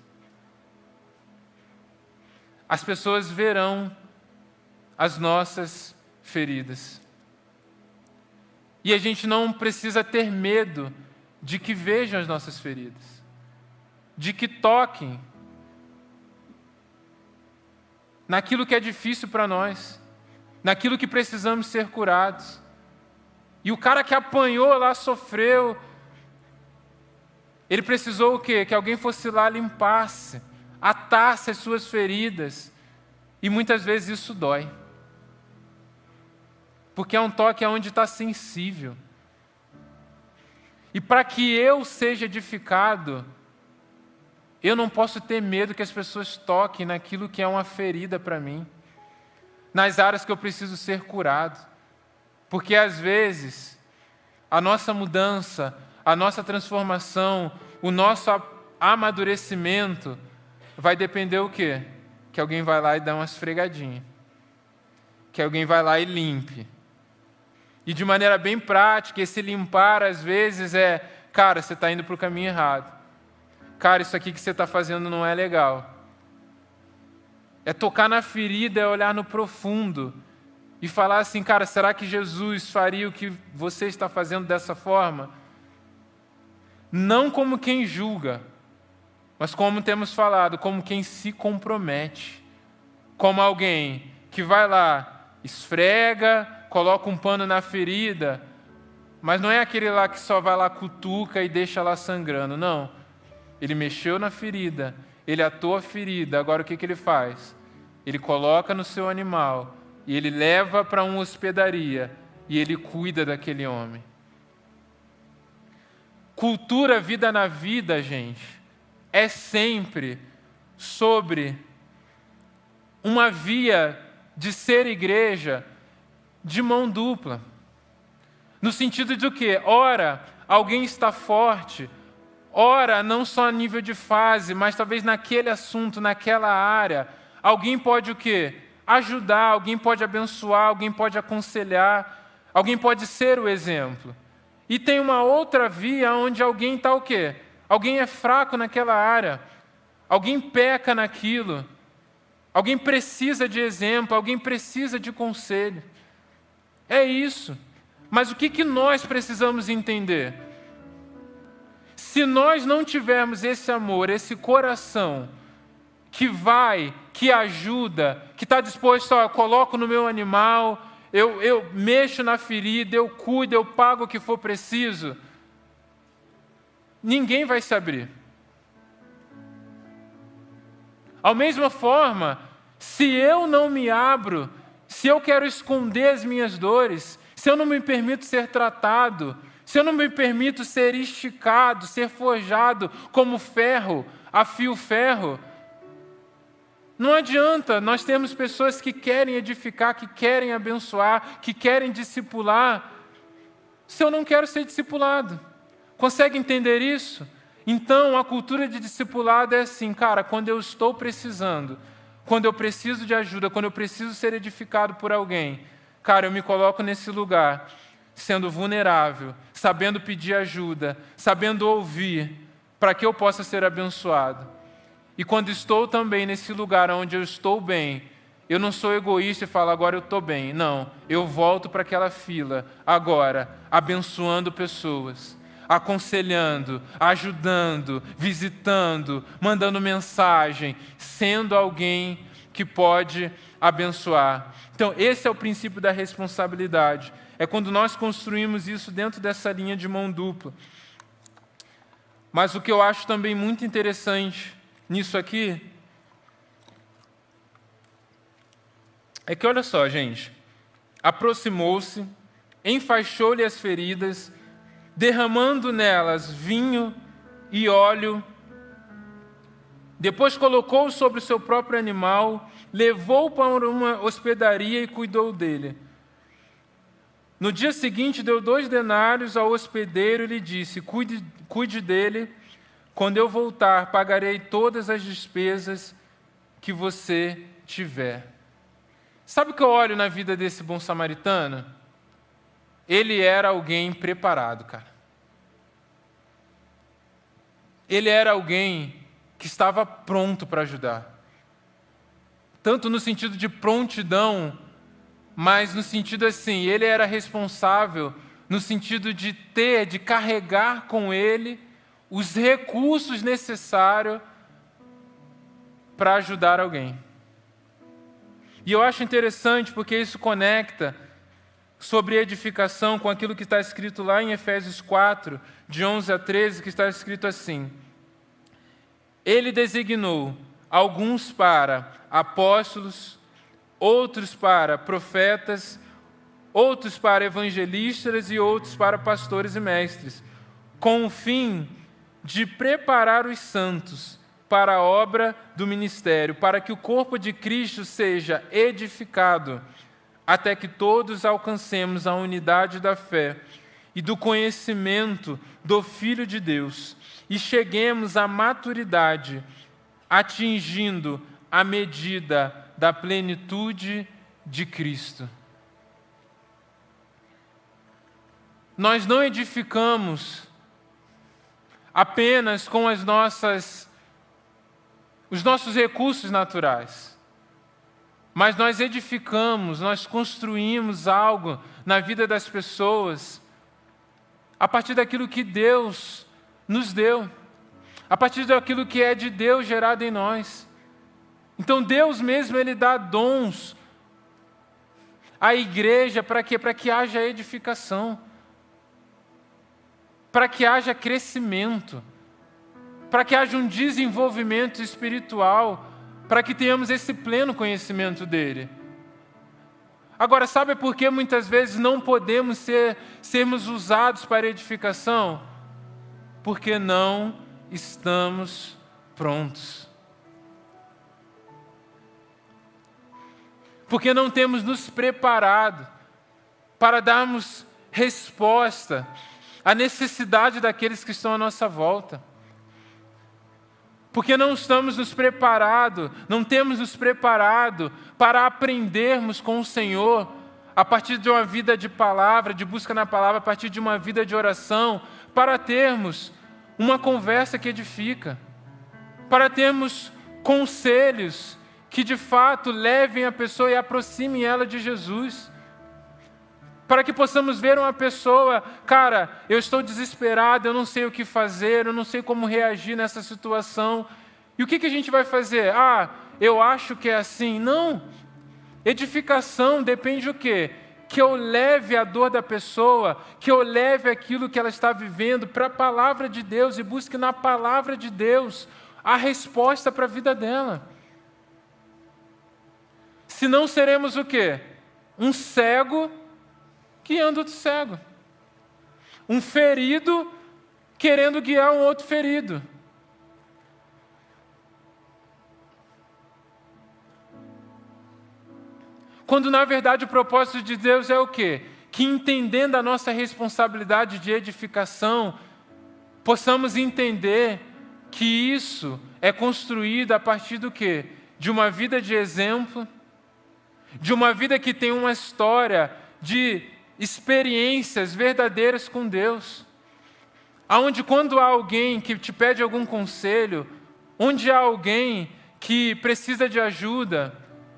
As pessoas verão as nossas feridas. E a gente não precisa ter medo de que vejam as nossas feridas, de que toquem naquilo que é difícil para nós, naquilo que precisamos ser curados. E o cara que apanhou lá, sofreu, ele precisou o quê? Que alguém fosse lá, limpasse, atasse as suas feridas. E muitas vezes isso dói. Porque é um toque onde está sensível. E para que eu seja edificado, eu não posso ter medo que as pessoas toquem naquilo que é uma ferida para mim, nas áreas que eu preciso ser curado. Porque às vezes, a nossa mudança, a nossa transformação, o nosso amadurecimento, vai depender o quê? Que alguém vai lá e dá uma esfregadinha. Que alguém vai lá e limpe. E de maneira bem prática, esse limpar às vezes é, cara, você está indo para o caminho errado. Cara, isso aqui que você está fazendo não é legal. É tocar na ferida, é olhar no profundo e falar assim, cara, será que Jesus faria o que você está fazendo dessa forma? Não como quem julga, mas como temos falado, como quem se compromete. Como alguém que vai lá, esfrega, coloca um pano na ferida, mas não é aquele lá que só vai lá, cutuca e deixa lá sangrando, não. Ele mexeu na ferida, ele atou a ferida, agora o que ele faz? Ele coloca no seu animal e ele leva para uma hospedaria e ele cuida daquele homem. Cultura Vida na Vida, gente, é sempre sobre uma via de ser igreja de mão dupla. No sentido de o quê? Ora, alguém está forte. Ora, não só a nível de fase, mas talvez naquele assunto, naquela área. Alguém pode o quê? Ajudar, alguém pode abençoar, alguém pode aconselhar, alguém pode ser o exemplo. E tem uma outra via onde alguém está o quê? Alguém é fraco naquela área, alguém peca naquilo, alguém precisa de exemplo, alguém precisa de conselho. É isso. Mas o que nós precisamos entender? Se nós não tivermos esse amor, esse coração, que vai, que ajuda, que está disposto, eu coloco no meu animal, eu mexo na ferida, eu cuido, eu pago o que for preciso, ninguém vai se abrir. Da mesma forma, se eu não me abro, se eu quero esconder as minhas dores, se eu não me permito ser tratado, se eu não me permito ser esticado, ser forjado como ferro, afia o ferro, não adianta. Nós temos pessoas que querem edificar, que querem abençoar, que querem discipular, se eu não quero ser discipulado. Consegue entender isso? Então, a cultura de discipulado é assim, cara, quando eu estou precisando, quando eu preciso de ajuda, quando eu preciso ser edificado por alguém, cara, eu me coloco nesse lugar, sendo vulnerável, sabendo pedir ajuda, sabendo ouvir, para que eu possa ser abençoado. E quando estou também nesse lugar onde eu estou bem, eu não sou egoísta e falo, agora eu estou bem. Não, eu volto para aquela fila, agora, abençoando pessoas, aconselhando, ajudando, visitando, mandando mensagem, sendo alguém que pode abençoar. Então, esse é o princípio da responsabilidade. É quando nós construímos isso dentro dessa linha de mão dupla. Mas o que eu acho também muito interessante nisso aqui é que, olha só, gente, aproximou-se, enfaixou-lhe as feridas, derramando nelas vinho e óleo, depois colocou-o sobre o seu próprio animal, levou-o para uma hospedaria e cuidou dele. No dia seguinte, deu 2 denários ao hospedeiro e lhe disse, cuide dele, quando eu voltar, pagarei todas as despesas que você tiver. Sabe o que eu olho na vida desse bom samaritano? Ele era alguém preparado, cara. Ele era alguém que estava pronto para ajudar. Tanto no sentido de prontidão, mas no sentido assim, ele era responsável no sentido de de carregar com ele os recursos necessários para ajudar alguém. E eu acho interessante porque isso conecta sobre edificação com aquilo que está escrito lá em Efésios 4, de 11 a 13, que está escrito assim: Ele designou alguns para apóstolos, outros para profetas, outros para evangelistas e outros para pastores e mestres, com o fim de preparar os santos para a obra do ministério, para que o corpo de Cristo seja edificado, até que todos alcancemos a unidade da fé e do conhecimento do Filho de Deus, e cheguemos à maturidade, atingindo a medida da plenitude de Cristo. Nós não edificamos apenas com os nossos recursos naturais, mas nós edificamos, nós construímos algo na vida das pessoas a partir daquilo que Deus nos deu, a partir daquilo que é de Deus gerado em nós. Então Deus mesmo, Ele dá dons à igreja para quê? Para que haja edificação, para que haja crescimento, para que haja um desenvolvimento espiritual, para que tenhamos esse pleno conhecimento dEle. Agora, sabe por que muitas vezes não podemos sermos usados para edificação? Porque não estamos prontos. Porque não temos nos preparado para darmos resposta à necessidade daqueles que estão à nossa volta. Porque não estamos nos preparado, não temos nos preparado para aprendermos com o Senhor, a partir de uma vida de palavra, de busca na palavra, a partir de uma vida de oração, para termos uma conversa que edifica, para termos conselhos que de fato levem a pessoa e aproximem ela de Jesus. Para que possamos ver uma pessoa, cara, eu estou desesperado, eu não sei o que fazer, eu não sei como reagir nessa situação. E o que a gente vai fazer? Eu acho que é assim. Não. Edificação depende do quê? Que eu leve a dor da pessoa, que eu leve aquilo que ela está vivendo para a palavra de Deus e busque na palavra de Deus a resposta para a vida dela. Senão seremos o quê? Um cego guiando outro cego. Um ferido querendo guiar um outro ferido. Quando na verdade o propósito de Deus é o quê? Que entendendo a nossa responsabilidade de edificação, possamos entender que isso é construído a partir do quê? De uma vida de exemplo, de uma vida que tem uma história de experiências verdadeiras com Deus, aonde quando há alguém que te pede algum conselho, onde há alguém que precisa de ajuda,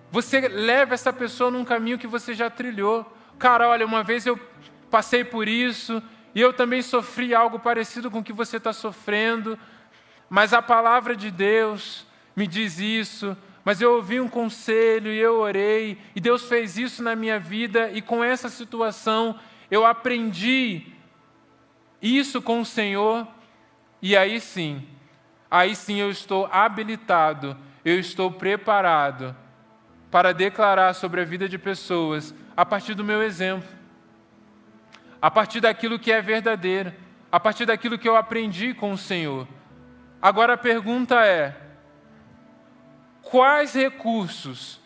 você leva essa pessoa num caminho que você já trilhou. Cara, olha, uma vez eu passei por isso, e eu também sofri algo parecido com o que você está sofrendo, mas a palavra de Deus me diz isso, mas eu ouvi um conselho e eu orei, e Deus fez isso na minha vida, e com essa situação eu aprendi isso com o Senhor, e aí sim eu estou habilitado, eu estou preparado para declarar sobre a vida de pessoas a partir do meu exemplo, a partir daquilo que é verdadeiro, a partir daquilo que eu aprendi com o Senhor. Agora a pergunta é: quais recursos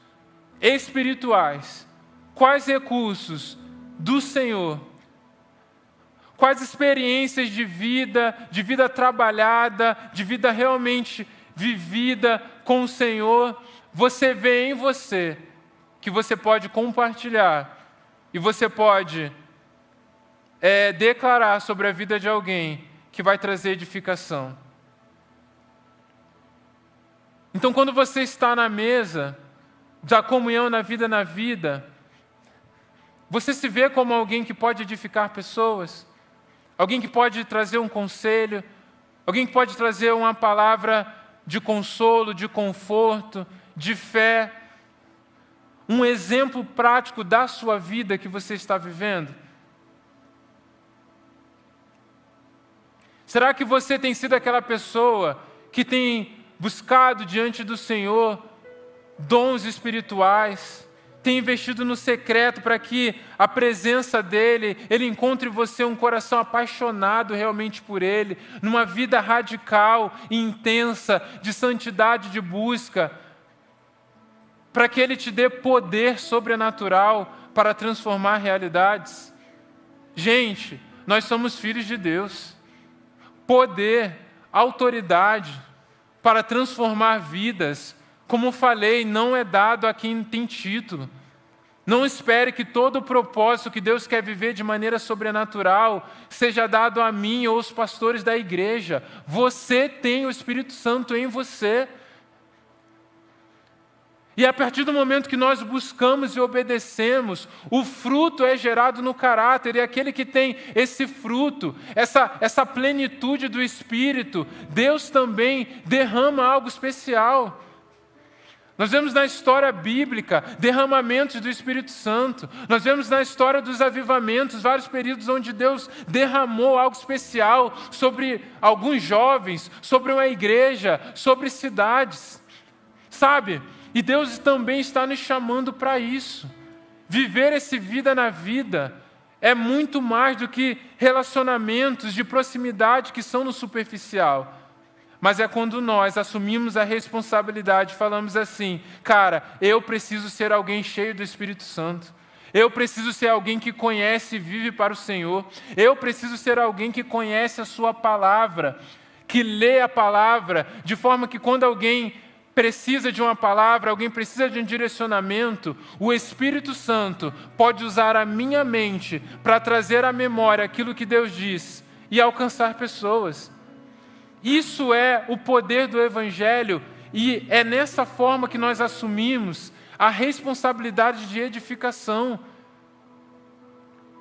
espirituais, quais recursos do Senhor, quais experiências de vida trabalhada, de vida realmente vivida com o Senhor, você vê em você, que você pode compartilhar, e você pode declarar sobre a vida de alguém que vai trazer edificação. Então, quando você está na mesa da comunhão na vida, você se vê como alguém que pode edificar pessoas, alguém que pode trazer um conselho, alguém que pode trazer uma palavra de consolo, de conforto, de fé, um exemplo prático da sua vida que você está vivendo? Será que você tem sido aquela pessoa que tem buscado diante do Senhor dons espirituais, tem investido no secreto para que a presença dEle, Ele encontre em você um coração apaixonado realmente por Ele, numa vida radical e intensa de santidade, de busca, para que Ele te dê poder sobrenatural para transformar realidades? Gente, nós somos filhos de Deus. Poder, autoridade para transformar vidas, como falei, não é dado a quem tem título. Não espere que todo o propósito que Deus quer viver de maneira sobrenatural seja dado a mim ou aos pastores da igreja. Você tem o Espírito Santo em você. E a partir do momento que nós buscamos e obedecemos, o fruto é gerado no caráter, e aquele que tem esse fruto, essa plenitude do Espírito, Deus também derrama algo especial. Nós vemos na história bíblica derramamentos do Espírito Santo. Nós vemos na história dos avivamentos vários períodos onde Deus derramou algo especial sobre alguns jovens, sobre uma igreja, sobre cidades. Sabe? E Deus também está nos chamando para isso. Viver essa vida na vida é muito mais do que relacionamentos de proximidade que são no superficial. Mas é quando nós assumimos a responsabilidade, falamos assim: cara, eu preciso ser alguém cheio do Espírito Santo. Eu preciso ser alguém que conhece e vive para o Senhor. Eu preciso ser alguém que conhece a sua palavra, que lê a palavra, de forma que quando alguém precisa de uma palavra, alguém precisa de um direcionamento, o Espírito Santo pode usar a minha mente para trazer à memória aquilo que Deus diz e alcançar pessoas. Isso é o poder do Evangelho e é nessa forma que nós assumimos a responsabilidade de edificação.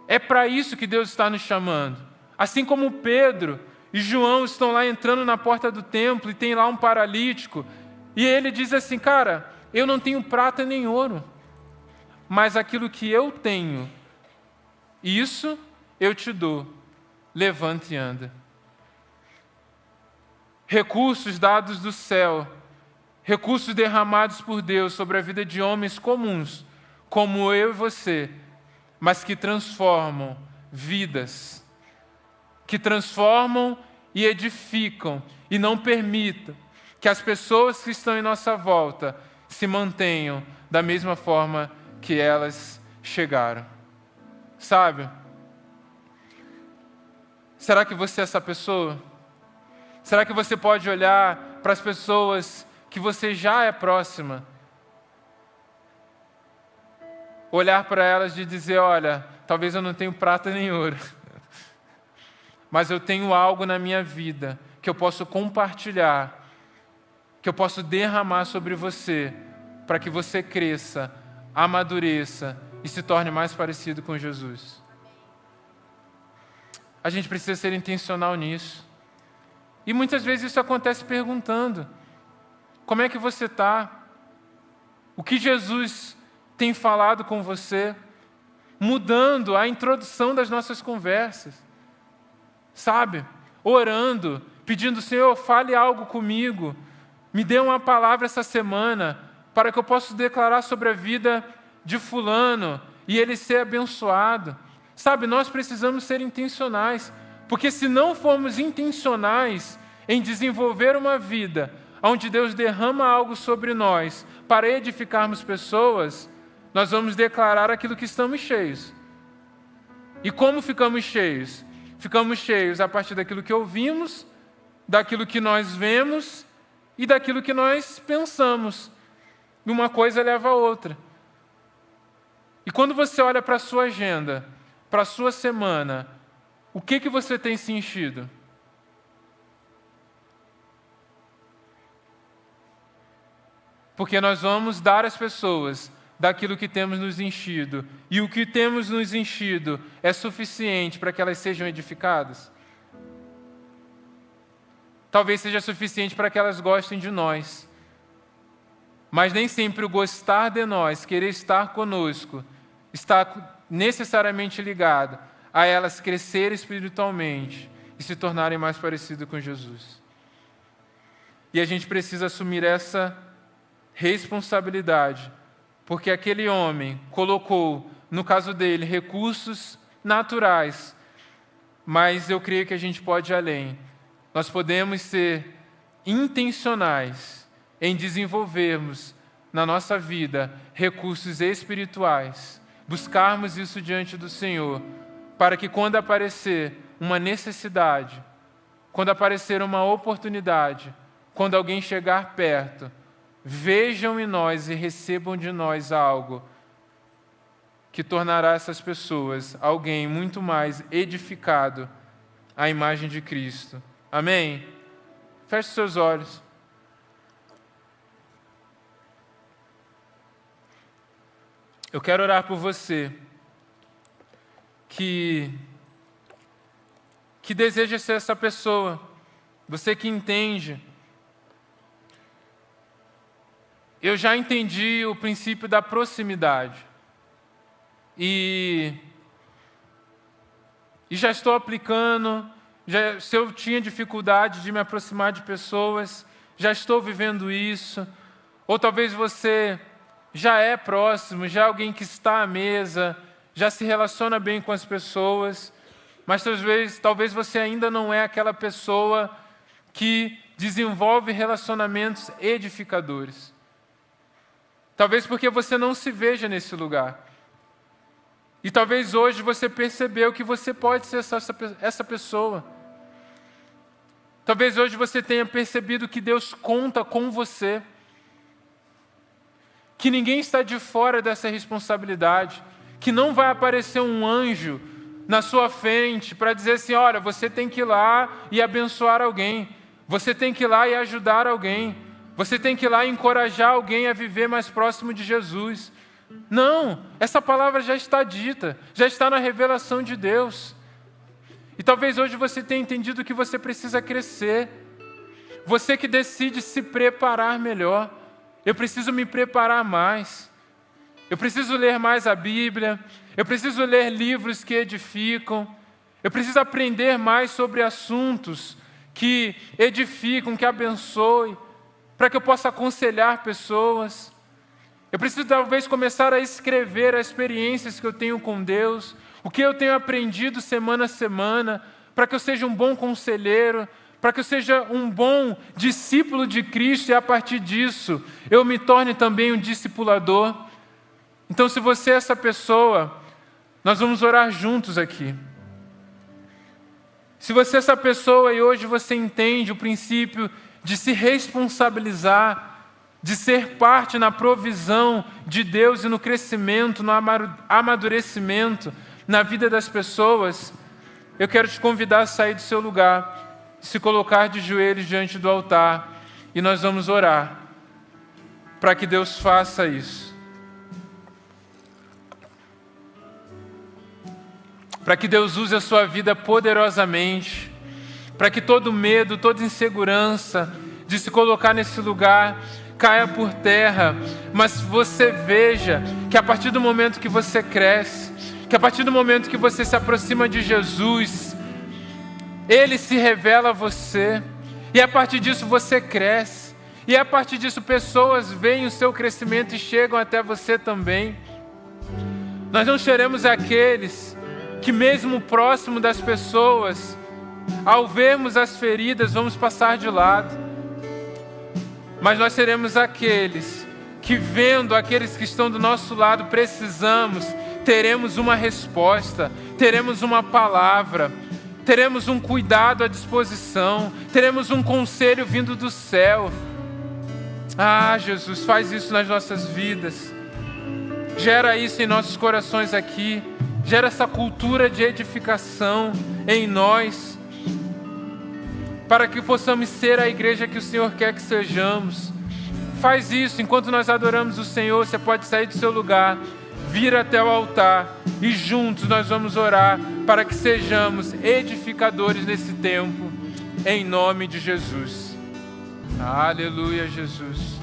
É para isso que Deus está nos chamando. Assim como Pedro e João estão lá entrando na porta do templo e tem lá um paralítico, e ele diz assim: cara, eu não tenho prata nem ouro, mas aquilo que eu tenho, isso eu te dou. Levante e anda. Recursos dados do céu, recursos derramados por Deus sobre a vida de homens comuns, como eu e você, mas que transformam vidas, que transformam e edificam, e não permitam que as pessoas que estão em nossa volta se mantenham da mesma forma que elas chegaram. Sabe? Será que você é essa pessoa? Será que você pode olhar para as pessoas que você já é próxima, olhar para elas e dizer: olha, talvez eu não tenha prata nem ouro, mas eu tenho algo na minha vida que eu posso compartilhar, que eu posso derramar sobre você, para que você cresça, amadureça e se torne mais parecido com Jesus. A gente precisa ser intencional nisso. E muitas vezes isso acontece perguntando: como é que você está? O que Jesus tem falado com você? Mudando a introdução das nossas conversas. Sabe? Orando, pedindo: Senhor, fale algo comigo. Me dê uma palavra essa semana para que eu possa declarar sobre a vida de fulano e ele ser abençoado. Sabe, nós precisamos ser intencionais, porque se não formos intencionais em desenvolver uma vida onde Deus derrama algo sobre nós para edificarmos pessoas, nós vamos declarar aquilo que estamos cheios. E como ficamos cheios? Ficamos cheios a partir daquilo que ouvimos, daquilo que nós vemos e daquilo que nós pensamos. E uma coisa leva a outra. E quando você olha para a sua agenda, para a sua semana, o que você tem se enchido? Porque nós vamos dar às pessoas daquilo que temos nos enchido. E o que temos nos enchido é suficiente para que elas sejam edificadas? Talvez seja suficiente para que elas gostem de nós. Mas nem sempre o gostar de nós, querer estar conosco, está necessariamente ligado a elas crescerem espiritualmente e se tornarem mais parecidos com Jesus. E a gente precisa assumir essa responsabilidade, porque aquele homem colocou, no caso dele, recursos naturais, mas eu creio que a gente pode ir além. Nós podemos ser intencionais em desenvolvermos na nossa vida recursos espirituais, buscarmos isso diante do Senhor, para que quando aparecer uma necessidade, quando aparecer uma oportunidade, quando alguém chegar perto, vejam em nós e recebam de nós algo que tornará essas pessoas alguém muito mais edificado à imagem de Cristo. Amém? Feche seus olhos. Eu quero orar por você que deseja ser essa pessoa, você que entende. Eu já entendi o princípio da proximidade e já estou aplicando. Se eu tinha dificuldade de me aproximar de pessoas, já estou vivendo isso. Ou talvez você já é próximo, já é alguém que está à mesa, já se relaciona bem com as pessoas, mas talvez você ainda não é aquela pessoa que desenvolve relacionamentos edificadores. Talvez porque você não se veja nesse lugar. E talvez hoje você percebeu que você pode ser essa pessoa. Talvez hoje você tenha percebido que Deus conta com você. Que ninguém está de fora dessa responsabilidade. Que não vai aparecer um anjo na sua frente para dizer assim, olha, você tem que ir lá e abençoar alguém. Você tem que ir lá e ajudar alguém. Você tem que ir lá e encorajar alguém a viver mais próximo de Jesus. Não, essa palavra já está dita, já está na revelação de Deus. E talvez hoje você tenha entendido que você precisa crescer. Você que decide se preparar melhor. Eu preciso me preparar mais. Eu preciso ler mais a Bíblia. Eu preciso ler livros que edificam. Eu preciso aprender mais sobre assuntos que edificam, que abençoem, para que eu possa aconselhar pessoas. Eu preciso talvez começar a escrever as experiências que eu tenho com Deus, o que eu tenho aprendido semana a semana, para que eu seja um bom conselheiro, para que eu seja um bom discípulo de Cristo e a partir disso eu me torne também um discipulador. Então, se você é essa pessoa, nós vamos orar juntos aqui. Se você é essa pessoa e hoje você entende o princípio de se responsabilizar, de ser parte na provisão de Deus e no crescimento, no amadurecimento na vida das pessoas, eu quero te convidar a sair do seu lugar, se colocar de joelhos diante do altar e nós vamos orar para que Deus faça isso. Para que Deus use a sua vida poderosamente, para que todo medo, toda insegurança de se colocar nesse lugar caia por terra, mas você veja que a partir do momento que você cresce, que a partir do momento que você se aproxima de Jesus, Ele se revela a você, e a partir disso você cresce, e a partir disso pessoas veem o seu crescimento e chegam até você também. Nós não seremos aqueles que mesmo próximo das pessoas, ao vermos as feridas, vamos passar de lado. Mas nós seremos aqueles que, vendo aqueles que estão do nosso lado, teremos uma resposta, teremos uma palavra, teremos um cuidado à disposição, teremos um conselho vindo do céu. Ah, Jesus, faz isso nas nossas vidas. Gera isso em nossos corações aqui. Gera essa cultura de edificação em nós, para que possamos ser a igreja que o Senhor quer que sejamos. Faz isso, enquanto nós adoramos o Senhor, você pode sair do seu lugar, vir até o altar e juntos nós vamos orar para que sejamos edificadores nesse tempo, em nome de Jesus. Aleluia, Jesus.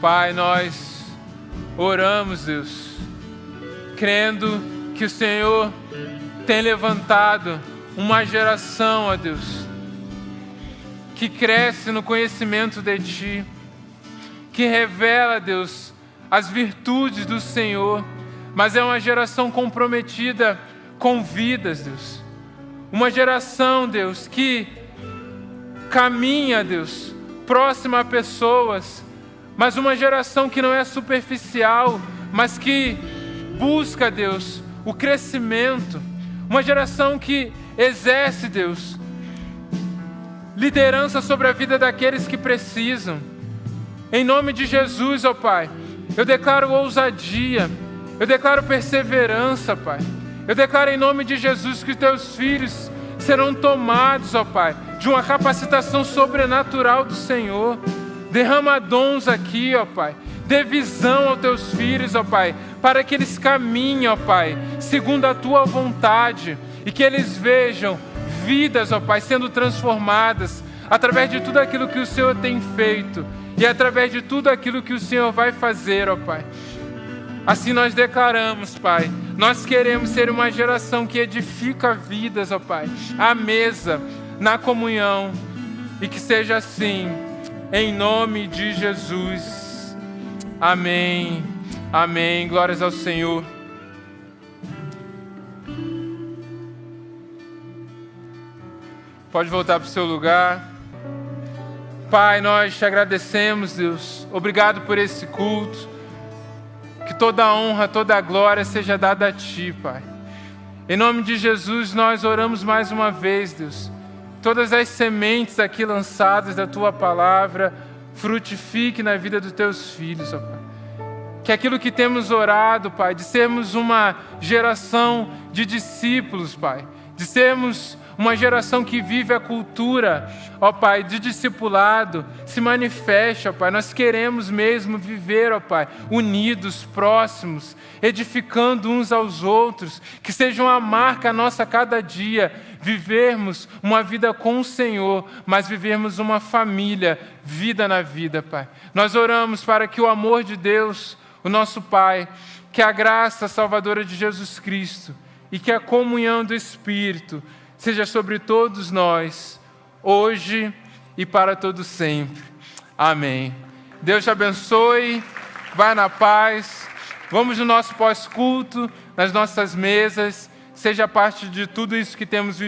Pai, nós oramos, Deus, crendo que o Senhor tem levantado uma geração, ó Deus, que cresce no conhecimento de Ti, que revela, Deus, as virtudes do Senhor, mas é uma geração comprometida com vidas, Deus. Uma geração, Deus, que caminha, Deus, próxima a pessoas, mas uma geração que não é superficial, mas que busca, Deus, o crescimento. Uma geração que exerce, Deus, liderança sobre a vida daqueles que precisam. Em nome de Jesus, ó Pai, eu declaro ousadia, eu declaro perseverança, Pai. Eu declaro em nome de Jesus que teus filhos serão tomados, ó Pai, de uma capacitação sobrenatural do Senhor. Derrama dons aqui, ó Pai. Dê visão aos teus filhos, ó Pai, para que eles caminhem, ó Pai, segundo a tua vontade, e que eles vejam vidas, ó Pai, sendo transformadas através de tudo aquilo que o Senhor tem feito e através de tudo aquilo que o Senhor vai fazer, ó Pai. Assim nós declaramos, Pai, nós queremos ser uma geração que edifica vidas, ó Pai, à mesa, na comunhão, e que seja assim, em nome de Jesus. Amém, amém, glórias ao Senhor. Pode voltar para o seu lugar. Pai, nós te agradecemos, Deus. Obrigado por esse culto. que toda a honra, toda a glória seja dada a Ti, Pai. Em nome de Jesus, nós oramos mais uma vez, Deus. Todas as sementes aqui lançadas da Tua palavra frutifique na vida dos Teus filhos, ó Pai. Que aquilo que temos orado, Pai, de sermos uma geração de discípulos, Pai, de sermos uma geração que vive a cultura, ó Pai, de discipulado, se manifeste, ó Pai. Nós queremos mesmo viver, ó Pai, unidos, próximos, edificando uns aos outros, que seja uma marca nossa a cada dia, vivermos uma vida com o Senhor, mas vivermos uma família, vida na vida, Pai. Nós oramos para que o amor de Deus, o nosso Pai, que a graça salvadora de Jesus Cristo e que a comunhão do Espírito seja sobre todos nós, hoje e para todo sempre. Amém. Deus te abençoe, vai na paz. Vamos no nosso pós-culto, nas nossas mesas, seja parte de tudo isso que temos vivido.